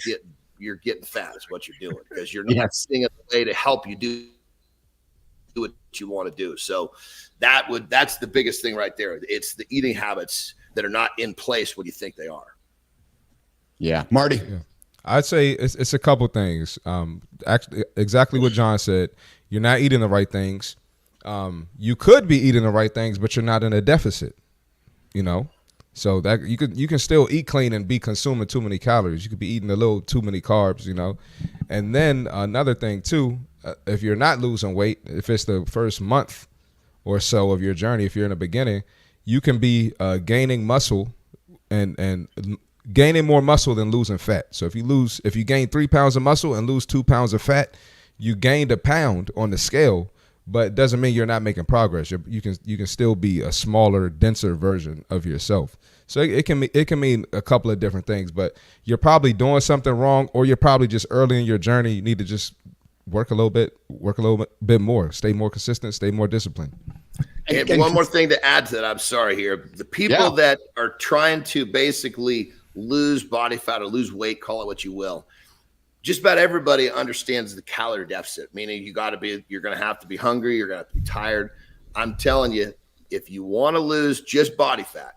getting fat is what you're doing, because you're not seeing a way to help you do what you want to do. So that's the biggest thing right there. It's the eating habits that are not in place when you think they are. Yeah. Marty. Yeah. I'd say it's a couple things. Actually, exactly what John said. You're not eating the right things. You could be eating the right things, but you're not in a deficit, so that you can still eat clean and be consuming too many calories. You could be eating a little too many carbs, and then another thing too, if you're not losing weight, if it's the first month or so of your journey, if you're in the beginning, you can be gaining muscle and gaining more muscle than losing fat. So if you gain 3 pounds of muscle and lose 2 pounds of fat, you gained a pound on the scale, but it doesn't mean you're not making progress. You can still be a smaller, denser version of yourself. So it can mean a couple of different things, but you're probably doing something wrong, or you're probably just early in your journey. You need to just work a little bit more, stay more consistent, stay more disciplined. And one more thing to add to that, I'm sorry here. The people that are trying to basically lose body fat or lose weight, call it what you will, just about everybody understands the calorie deficit, meaning you're going to have to be hungry. You're going to have to be tired. I'm telling you, if you want to lose just body fat,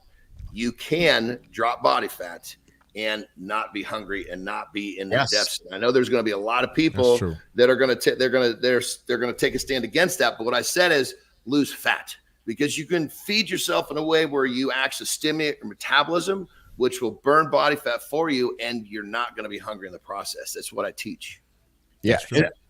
you can drop body fat and not be hungry and not be in the deficit. I know there's going to be a lot of people that are going to they're going to take a stand against that. But what I said is lose fat, because you can feed yourself in a way where you actually stimulate your metabolism, which will burn body fat for you, and you're not going to be hungry in the process. That's what I teach. Yeah.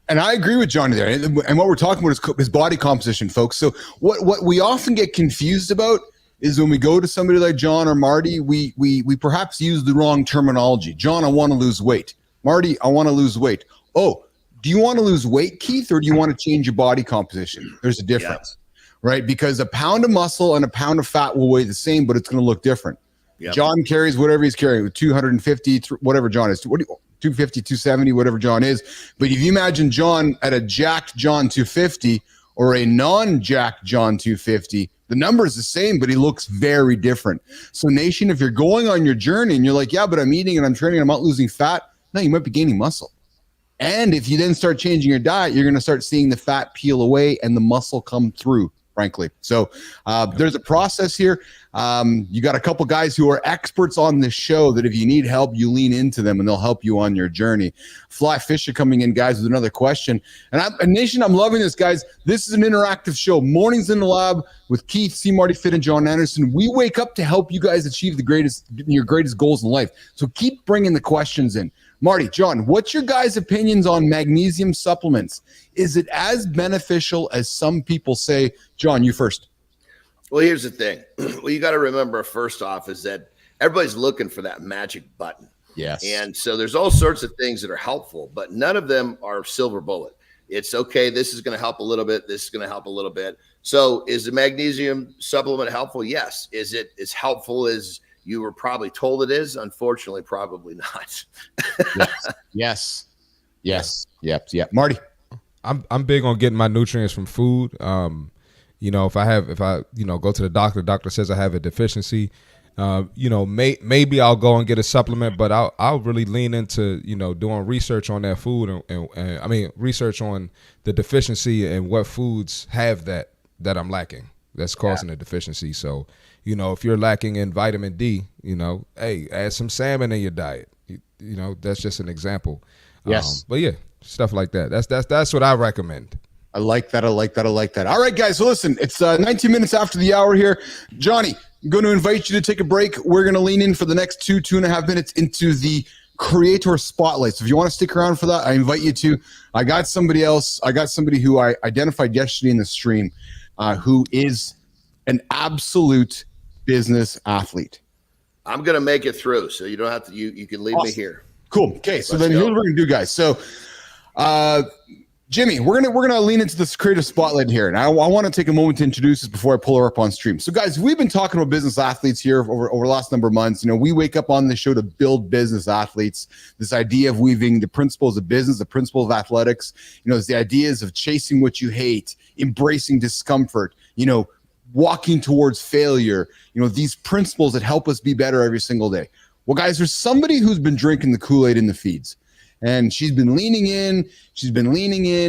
And I agree with Johnny there. And what we're talking about is body composition, folks. So what we often get confused about is when we go to somebody like John or Marty, we perhaps use the wrong terminology. John, I want to lose weight. Marty, I want to lose weight. Oh, do you want to lose weight, Keith, or do you want to change your body composition? There's a difference, right? Because a pound of muscle and a pound of fat will weigh the same, but it's going to look different. Yep. John carries whatever he's carrying, 250, whatever John is. 250, 270, whatever John is. But if you imagine John at a jacked John 250 or a non-jacked John 250, the number is the same, but he looks very different. So nation, if you're going on your journey and you're like, yeah, but I'm eating and I'm training and I'm not losing fat, no, you might be gaining muscle. And if you then start changing your diet, you're going to start seeing the fat peel away and the muscle come through, frankly. So there's a process here. You got a couple guys who are experts on this show that if you need help, you lean into them and they'll help you on your journey. Fly Fisher coming in, guys, with another question. And Nation, I'm loving this, guys. This is an interactive show. Mornings in the Lab with Keith, C. Marty Fit, and John Anderson. We wake up to help you guys achieve your greatest goals in life. So keep bringing the questions in. Marty, John, what's your guys' opinions on magnesium supplements? Is it as beneficial as some people say? John, you first. Well, here's the thing. What you got to remember first off is that everybody's looking for that magic button. Yes. And so there's all sorts of things that are helpful, but none of them are silver bullet. It's okay. This is going to help a little bit. This is going to help a little bit. So is the magnesium supplement helpful? Yes. Is it as helpful as you were probably told it is? Unfortunately, probably not. Yes. Yep. Marty. I'm big on getting my nutrients from food. If I go to the doctor says I have a deficiency, maybe I'll go and get a supplement, but I'll really lean into, doing research on that food and research on the deficiency and what foods have that I'm lacking that's causing a deficiency. So, if you're lacking in vitamin D, hey, add some salmon in your diet. That's just an example. Yes. But yeah, stuff like that. That's what I recommend. I like that. All right, guys. So listen, it's 19 minutes after the hour here. Johnny, I'm going to invite you to take a break. We're going to lean in for the next 2.5 minutes into the creator spotlight. So if you want to stick around for that, I invite you to. I got somebody else. I got somebody who I identified yesterday in the stream who is an absolute business athlete. I'm going to make it through, so you don't have to. You can leave me here. Cool. Okay, so then here's what we're going to do, guys. So Jimmy, we're gonna lean into this creative spotlight here, and I want to take a moment to introduce this before I pull her up on stream. So, guys, we've been talking about business athletes here over the last number of months. You know, we wake up on the show to build business athletes. This idea of weaving the principles of business, the principles of athletics. You know, it's the ideas of chasing what you hate, embracing discomfort. You know, walking towards failure. You know, these principles that help us be better every single day. Well, guys, there's somebody who's been drinking the Kool-Aid in the feeds. And she's been leaning in,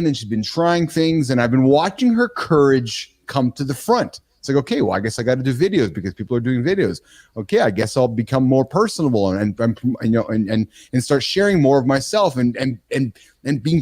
and she's been trying things. And I've been watching her courage come to the front. It's like, okay, well, I guess I got to do videos because people are doing videos. Okay, I guess I'll become more personable and start sharing more of myself and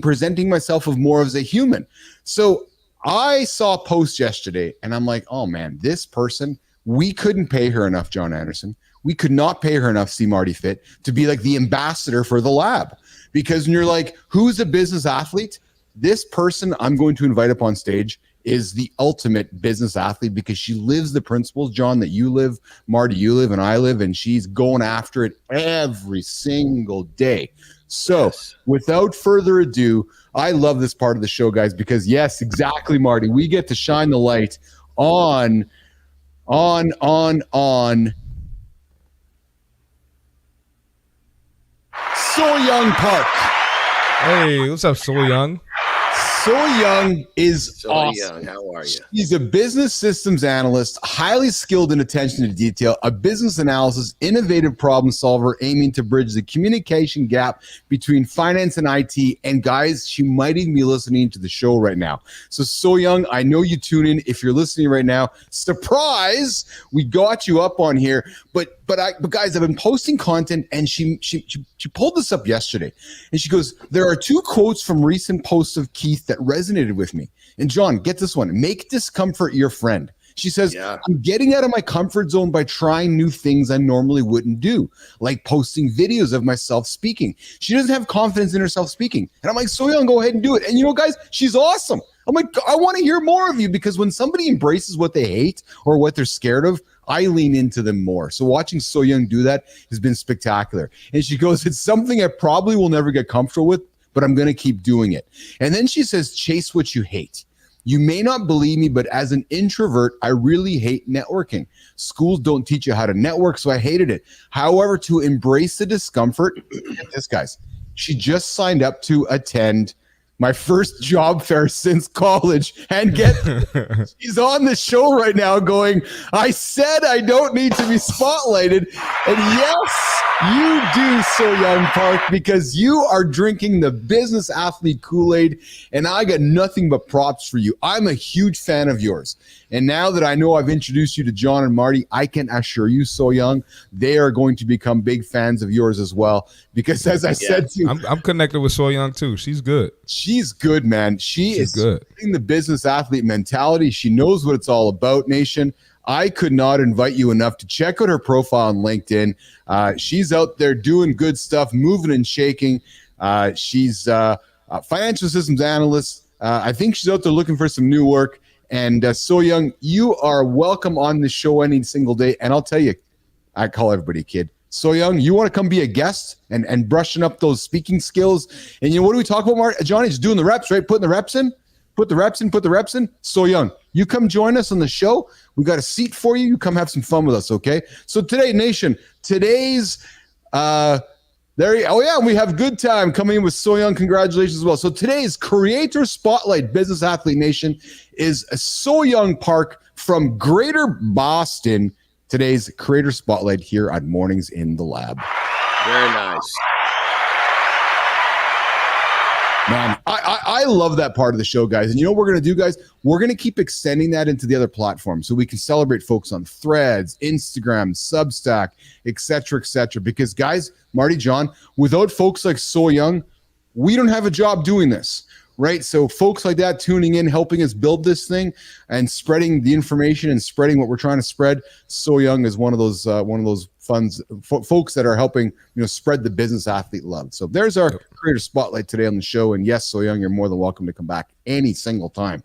presenting myself of more as a human. So I saw a post yesterday, and I'm like, oh man, this person, we couldn't pay her enough, John Anderson. We could not pay her enough, See Marty Fit, to be like the ambassador for the lab. Because when you're like, who's a business athlete? This person I'm going to invite up on stage is the ultimate business athlete because she lives the principles, John, that you live, Marty, you live, and I live, and she's going after it every single day. So without further ado, I love this part of the show, guys, because yes, exactly, Marty, we get to shine the light on So Young Park. Hey, what's up, So Young? So Young is awesome. Young, how are you? He's a business systems analyst, highly skilled in attention to detail, a business analysis, innovative problem solver, aiming to bridge the communication gap between finance and IT. And guys, she might even be listening to the show right now. So Young, I know you tune in. If you're listening right now, surprise, we got you up on here. But guys, I've been posting content, and she pulled this up yesterday, and she goes, there are 2 quotes from recent posts of Keith that resonated with me. And John, get this one: make discomfort your friend. She says, I'm getting out of my comfort zone by trying new things I normally wouldn't do, like posting videos of myself speaking. She doesn't have confidence in herself speaking. And I'm like, So Young, go ahead and do it. And you know, guys, she's awesome. I'm like, I want to hear more of you, because when somebody embraces what they hate or what they're scared of, I lean into them more. So watching So Young do that has been spectacular. And she goes, it's something I probably will never get comfortable with, but I'm going to keep doing it. And then she says, chase what you hate. You may not believe me, but as an introvert, I really hate networking. Schools don't teach you how to network, so I hated it. However, to embrace the discomfort, get this, guys, she just signed up to attend my first job fair since college, and she's on the show right now going, I said I don't need to be spotlighted. And yes, you do, So Young Park, because you are drinking the business athlete Kool-Aid, and I got nothing but props for you. I'm a huge fan of yours. And now that I know I've introduced you to John and Marty, I can assure you, So Young, they are going to become big fans of yours as well. Because as I said to you, I'm connected with So Young too. She's good. She's good, man. She's good in the business athlete mentality. She knows what it's all about, nation. I could not invite you enough to check out her profile on LinkedIn. She's out there doing good stuff, moving and shaking. She's a financial systems analyst. I think she's out there looking for some new work. And So Young, you are welcome on the show any single day. And I'll tell you, I call everybody kid. So Young, you want to come be a guest and brushing up those speaking skills? And you know, what do we talk about, Marty? Johnny? Just doing the reps, right? Putting the reps in. Put the reps in. So Young, you come join us on the show. We got a seat for you. You come have some fun with us, okay? So today, nation, today's we have good time coming in with So Young. Congratulations as well. So today's Creator Spotlight Business Athlete Nation is a So Young Park from Greater Boston. Today's Creator Spotlight here on Mornings in the Lab. Very nice. Man, I love that part of the show, guys. And you know what we're going to do, guys? We're going to keep extending that into the other platforms so we can celebrate folks on Threads, Instagram, Substack, et cetera, because, guys, Marty, John, without folks like So Young, we don't have a job doing this, right? So folks like that tuning in, helping us build this thing and spreading the information and spreading what we're trying to spread. So Young is one of those funds, folks that are helping, spread the business athlete love. So there's our Creator Spotlight today on the show. And yes, So Young, you're more than welcome to come back any single time.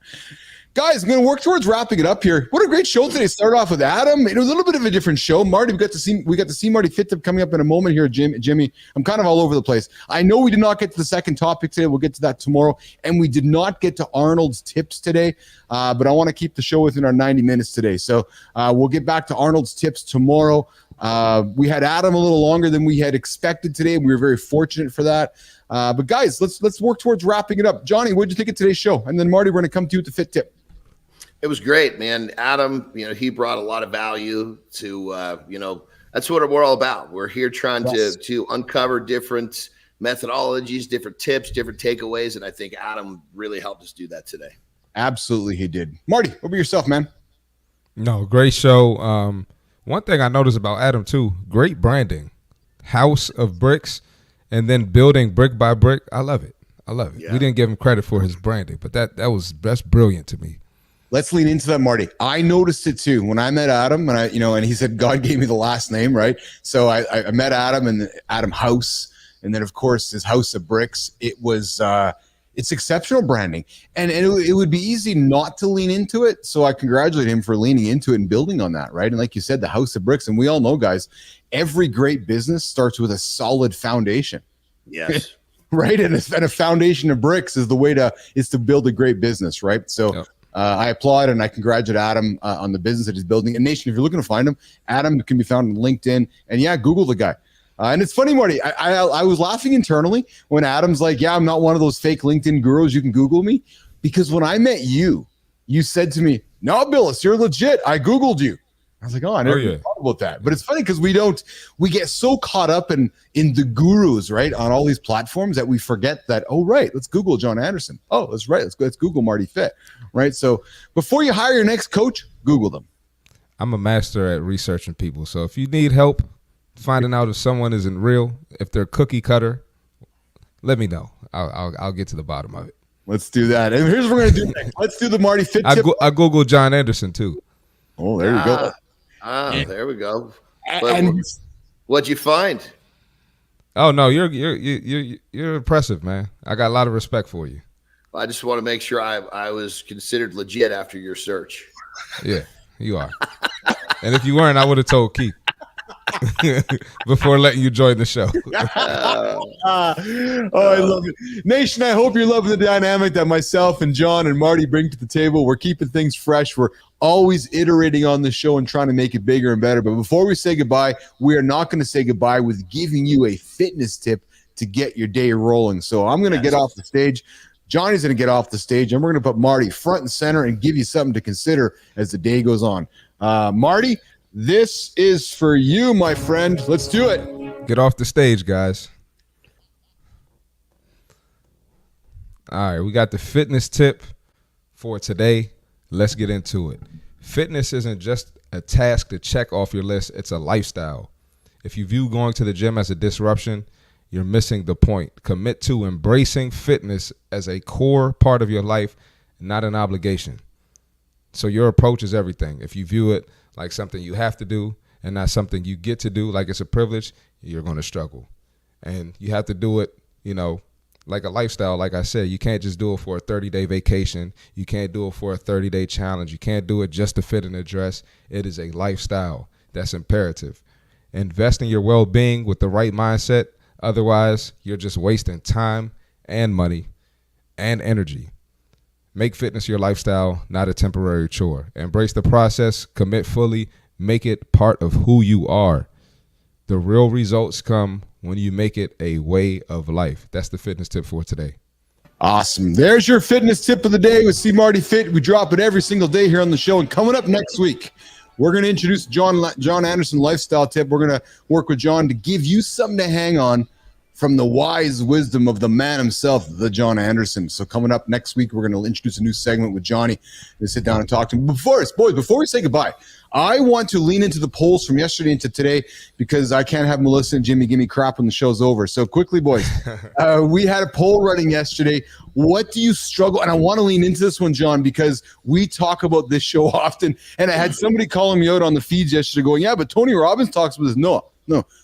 guys, I'm going to work towards wrapping it up here. What a great show today. Started off with Adam. It was a little bit of a different show. Marty, we got to see Marty Fit Tip coming up in a moment here. Jimmy, I'm kind of all over the place. I know we did not get to the second topic today. We'll get to that tomorrow. And we did not get to Arnold's tips today, but I want to keep the show within our 90 minutes today. So we'll get back to Arnold's tips tomorrow. We had Adam a little longer than we had expected today. We were very fortunate for that. But guys, let's work towards wrapping it up. Johnny, what did you think of today's show? And then Marty, we're going to come to you with the Fit Tip. It was great, man. Adam, he brought a lot of value to, that's what we're all about. We're here trying to uncover different methodologies, different tips, different takeaways. And I think Adam really helped us do that today. Absolutely, he did. Marty, what about yourself, man? No, great show. One thing I noticed about Adam too, great branding, house of bricks, and then building brick by brick. I love it. Yeah. We didn't give him credit for his branding, but that's brilliant to me. Let's lean into that, Marty. I noticed it too when I met Adam, and and he said God gave me the last name, right? So I met Adam and Adam House, and then of course his house of bricks. It was it's exceptional branding, and it would be easy not to lean into it. So I congratulate him for leaning into it and building on that, right? And like you said, the house of bricks, and we all know, guys, every great business starts with a solid foundation. Yes. Right, and a foundation of bricks is the way to build a great business, right? So. Yep. I applaud and I congratulate Adam on the business that he's building. And Nation, if you're looking to find him, Adam can be found on LinkedIn. And Google the guy. And it's funny, Marty, I was laughing internally when Adam's like, I'm not one of those fake LinkedIn gurus. You can Google me. Because when I met you, you said to me, no, Bilous, you're legit. I Googled you. I was like, I never thought about that. But it's funny because we get so caught up in the gurus, right, on all these platforms that we forget that, let's Google John Anderson. Oh, that's right. Let's Google Marty Fit, right? So before you hire your next coach, Google them. I'm a master at researching people. So if you need help finding out if someone isn't real, if they're cookie cutter, let me know. I'll get to the bottom of it. Let's do that. And here's what we're going to do next. Let's do the Marty Fit tip. I Googled John Anderson too. Oh, there you go. There we go. And what'd you find? Oh no, you're impressive, man. I got a lot of respect for you. I just want to make sure I was considered legit after your search. Yeah, you are. And if you weren't, I would have told Keith before letting you join the show. I love it. Nation, I hope you're loving the dynamic that myself and John and Marty bring to the table. We're keeping things fresh. We're always iterating on the show and trying to make it bigger and better. But before we say goodbye, we are not going to say goodbye with giving you a fitness tip to get your day rolling. So I'm going to get off the stage. Johnny's going to get off the stage, and we're going to put Marty front and center and give you something to consider as the day goes on. Marty, this is for you, my friend. Let's do it. Get off the stage, guys. All right, we got the fitness tip for today. Let's get into it. Fitness isn't just a task to check off your list. It's a lifestyle. If you view going to the gym as a disruption, you're missing the point. Commit to embracing fitness as a core part of your life, not an obligation. So your approach is everything. If you view it like something you have to do and not something you get to do, like it's a privilege, you're going to struggle. And you have to do it, like a lifestyle. Like I said, you can't just do it for a 30-day vacation. You can't do it for a 30-day challenge. You can't do it just to fit in a dress. It is a lifestyle that's imperative. Invest in your well-being with the right mindset. Otherwise, you're just wasting time and money and energy. Make fitness your lifestyle, not a temporary chore. Embrace the process, commit fully, make it part of who you are. The real results come when you make it a way of life. That's the fitness tip for today. Awesome. There's your fitness tip of the day with See Marty Fit. We drop it every single day here on the show. And coming up next week, we're going to introduce John Anderson lifestyle tip. We're going to work with John to give you something to hang on from the wise wisdom of the man himself, the John Anderson. So coming up next week, we're going to introduce a new segment with Johnny to sit down and talk to him. Before we say goodbye, I want to lean into the polls from yesterday into today because I can't have Melissa and Jimmy give me crap when the show's over. So quickly, boys, we had a poll running yesterday. What do you struggle? And I want to lean into this one, John, because we talk about this show often. And I had somebody calling me out on the feeds yesterday going, yeah, but Tony Robbins talks about this. No,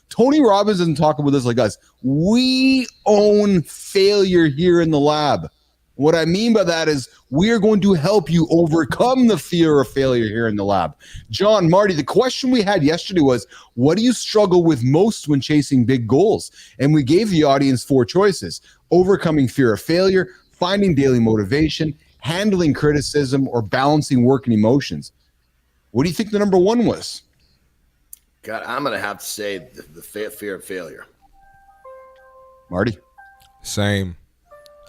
Tony Robbins doesn't talk about this like us. We own failure here in the lab. What I mean by that is we are going to help you overcome the fear of failure here in the lab. John, Marty, the question we had yesterday was, what do you struggle with most when chasing big goals? And we gave the audience 4 choices: overcoming fear of failure, finding daily motivation, handling criticism, or balancing work and emotions. What do you think the number 1 was? God, I'm going to have to say the fear of failure. Marty? Same.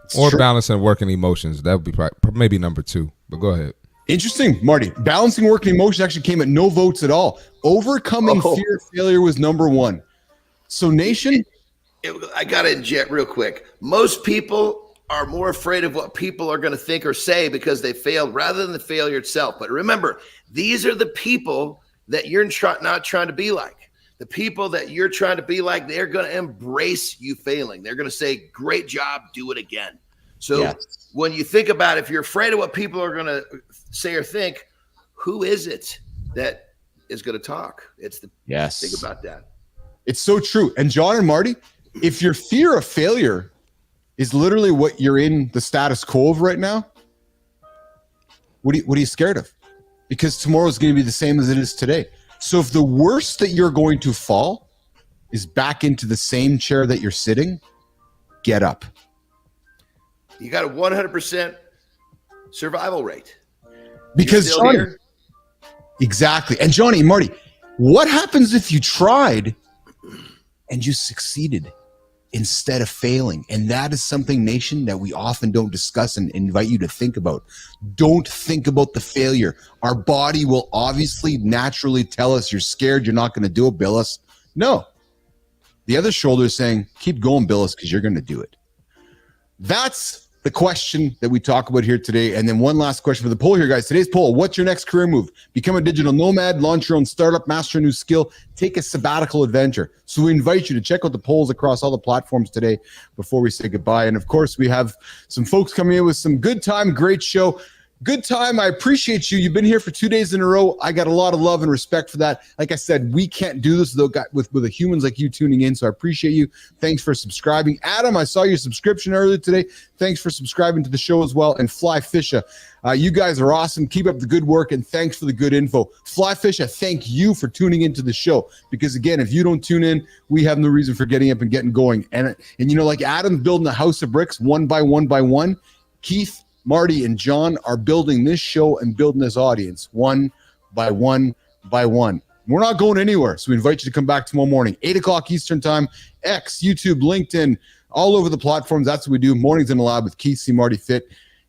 It's or true. balancing work and emotions. That would be maybe number 2, but go ahead. Interesting, Marty. Balancing work and emotions actually came at no votes at all. Overcoming fear of failure was number 1. So nation? I got to inject real quick. Most people are more afraid of what people are going to think or say because they failed rather than the failure itself. But remember, these are the people that you're not trying to be like. The people that you're trying to be like, they're going to embrace you failing. They're going to say, great job, do it again. So when you think about if you're afraid of what people are going to say or think, who is it that is going to talk? It's the think about that. It's so true. And John and Marty, if your fear of failure is literally what you're in the status quo of right now, what are you scared of? Because tomorrow is going to be the same as it is today. So if the worst that you're going to fall is back into the same chair that you're sitting, get up. You got a 100% survival rate. Because Johnny, exactly. And Johnny, Marty, what happens if you tried and you succeeded instead of failing? And that is something, nation, that we often don't discuss and invite you to think about. Don't think about the failure. Our body will obviously naturally tell us you're scared, you're not going to do it, Bilous. No. The other shoulder is saying, keep going, Bilous, because you're going to do it. That's the question that we talk about here today. And then one last question for the poll here, guys. Today's poll: what's your next career move? Become a digital nomad, launch your own startup, master a new skill, take a sabbatical adventure. So we invite you to check out the polls across all the platforms today before we say goodbye. And of course, we have some folks coming in with some good time, great show. Good time. I appreciate you. You've been here for 2 days in a row. I got a lot of love and respect for that. Like I said, we can't do this with the humans like you tuning in. So I appreciate you. Thanks for subscribing. Adam, I saw your subscription earlier today. Thanks for subscribing to the show as well. And Fly Fisher, you guys are awesome. Keep up the good work and thanks for the good info. Fly Fisher, thank you for tuning into the show. Because again, if you don't tune in, we have no reason for getting up and getting going. And you know, like Adam's building a house of bricks one by one, Keith, Marty, and John are building this show and building this audience one by one. We're not going anywhere, so we invite you to come back tomorrow morning, 8 o'clock Eastern time, X, YouTube, LinkedIn, all over the platforms. That's what we do. Mornings in the Lab with Keith C. Marty Fit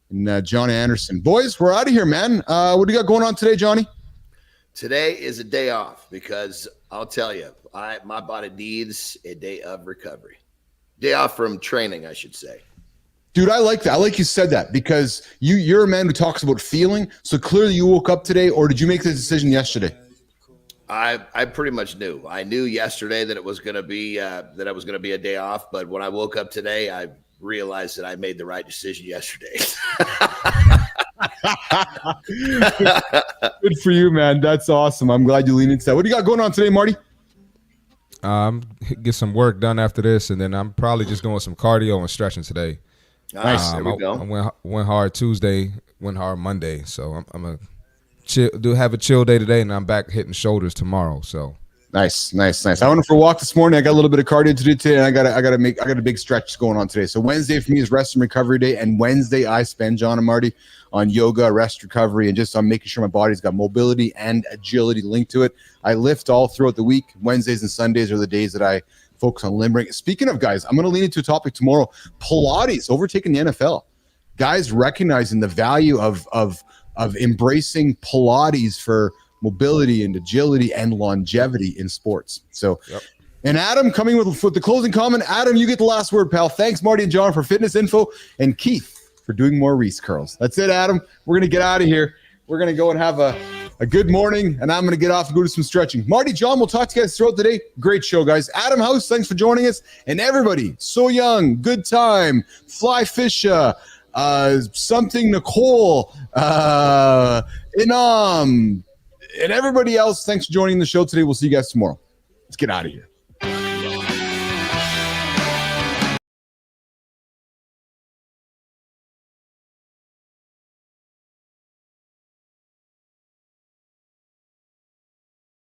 and Johnny Anderson. Boys, we're out of here, man. What do you got going on today, Johnny? Today is a day off because I'll tell you, my body needs a day of recovery. Day off from training, I should say. Dude, I like that. I like you said that because you're a man who talks about feeling. So clearly you woke up today, or did you make the decision yesterday? I pretty much knew. I knew yesterday that it was going to be a day off. But when I woke up today, I realized that I made the right decision yesterday. Good for you, man. That's awesome. I'm glad you leaned into that. What do you got going on today, Marty? Get some work done after this, and then I'm probably just doing some cardio and stretching today. Nice. There we go. I went hard Tuesday, went hard Monday, so I'm gonna have a chill day today, and I'm back hitting shoulders tomorrow. So nice. I went for a walk this morning. I got a little bit of cardio to do today, and I got a big stretch going on today. So Wednesday for me is rest and recovery day, and Wednesday I spend, John and Marty, on yoga, rest, recovery, and just on making sure my body's got mobility and agility linked to it. I lift all throughout the week. Wednesdays and Sundays are the days that I focus on limbering. Speaking of, guys, I'm going to lean into a topic tomorrow. Pilates overtaking the NFL. Guys recognizing the value of embracing Pilates for mobility and agility and longevity in sports. So, And Adam coming with the closing comment. Adam, you get the last word, pal. Thanks, Marty and John, for fitness info, and Keith for doing more Reese curls. That's it, Adam. We're going to get out of here. We're going to go and have a good morning, and I'm going to get off and go do some stretching. Marty, John, we'll talk to you guys throughout the day. Great show, guys. Adam House, thanks for joining us. And everybody, So Young, good time, Fly Fisher, something Nicole, Inam, and everybody else, thanks for joining the show today. We'll see you guys tomorrow. Let's get out of here.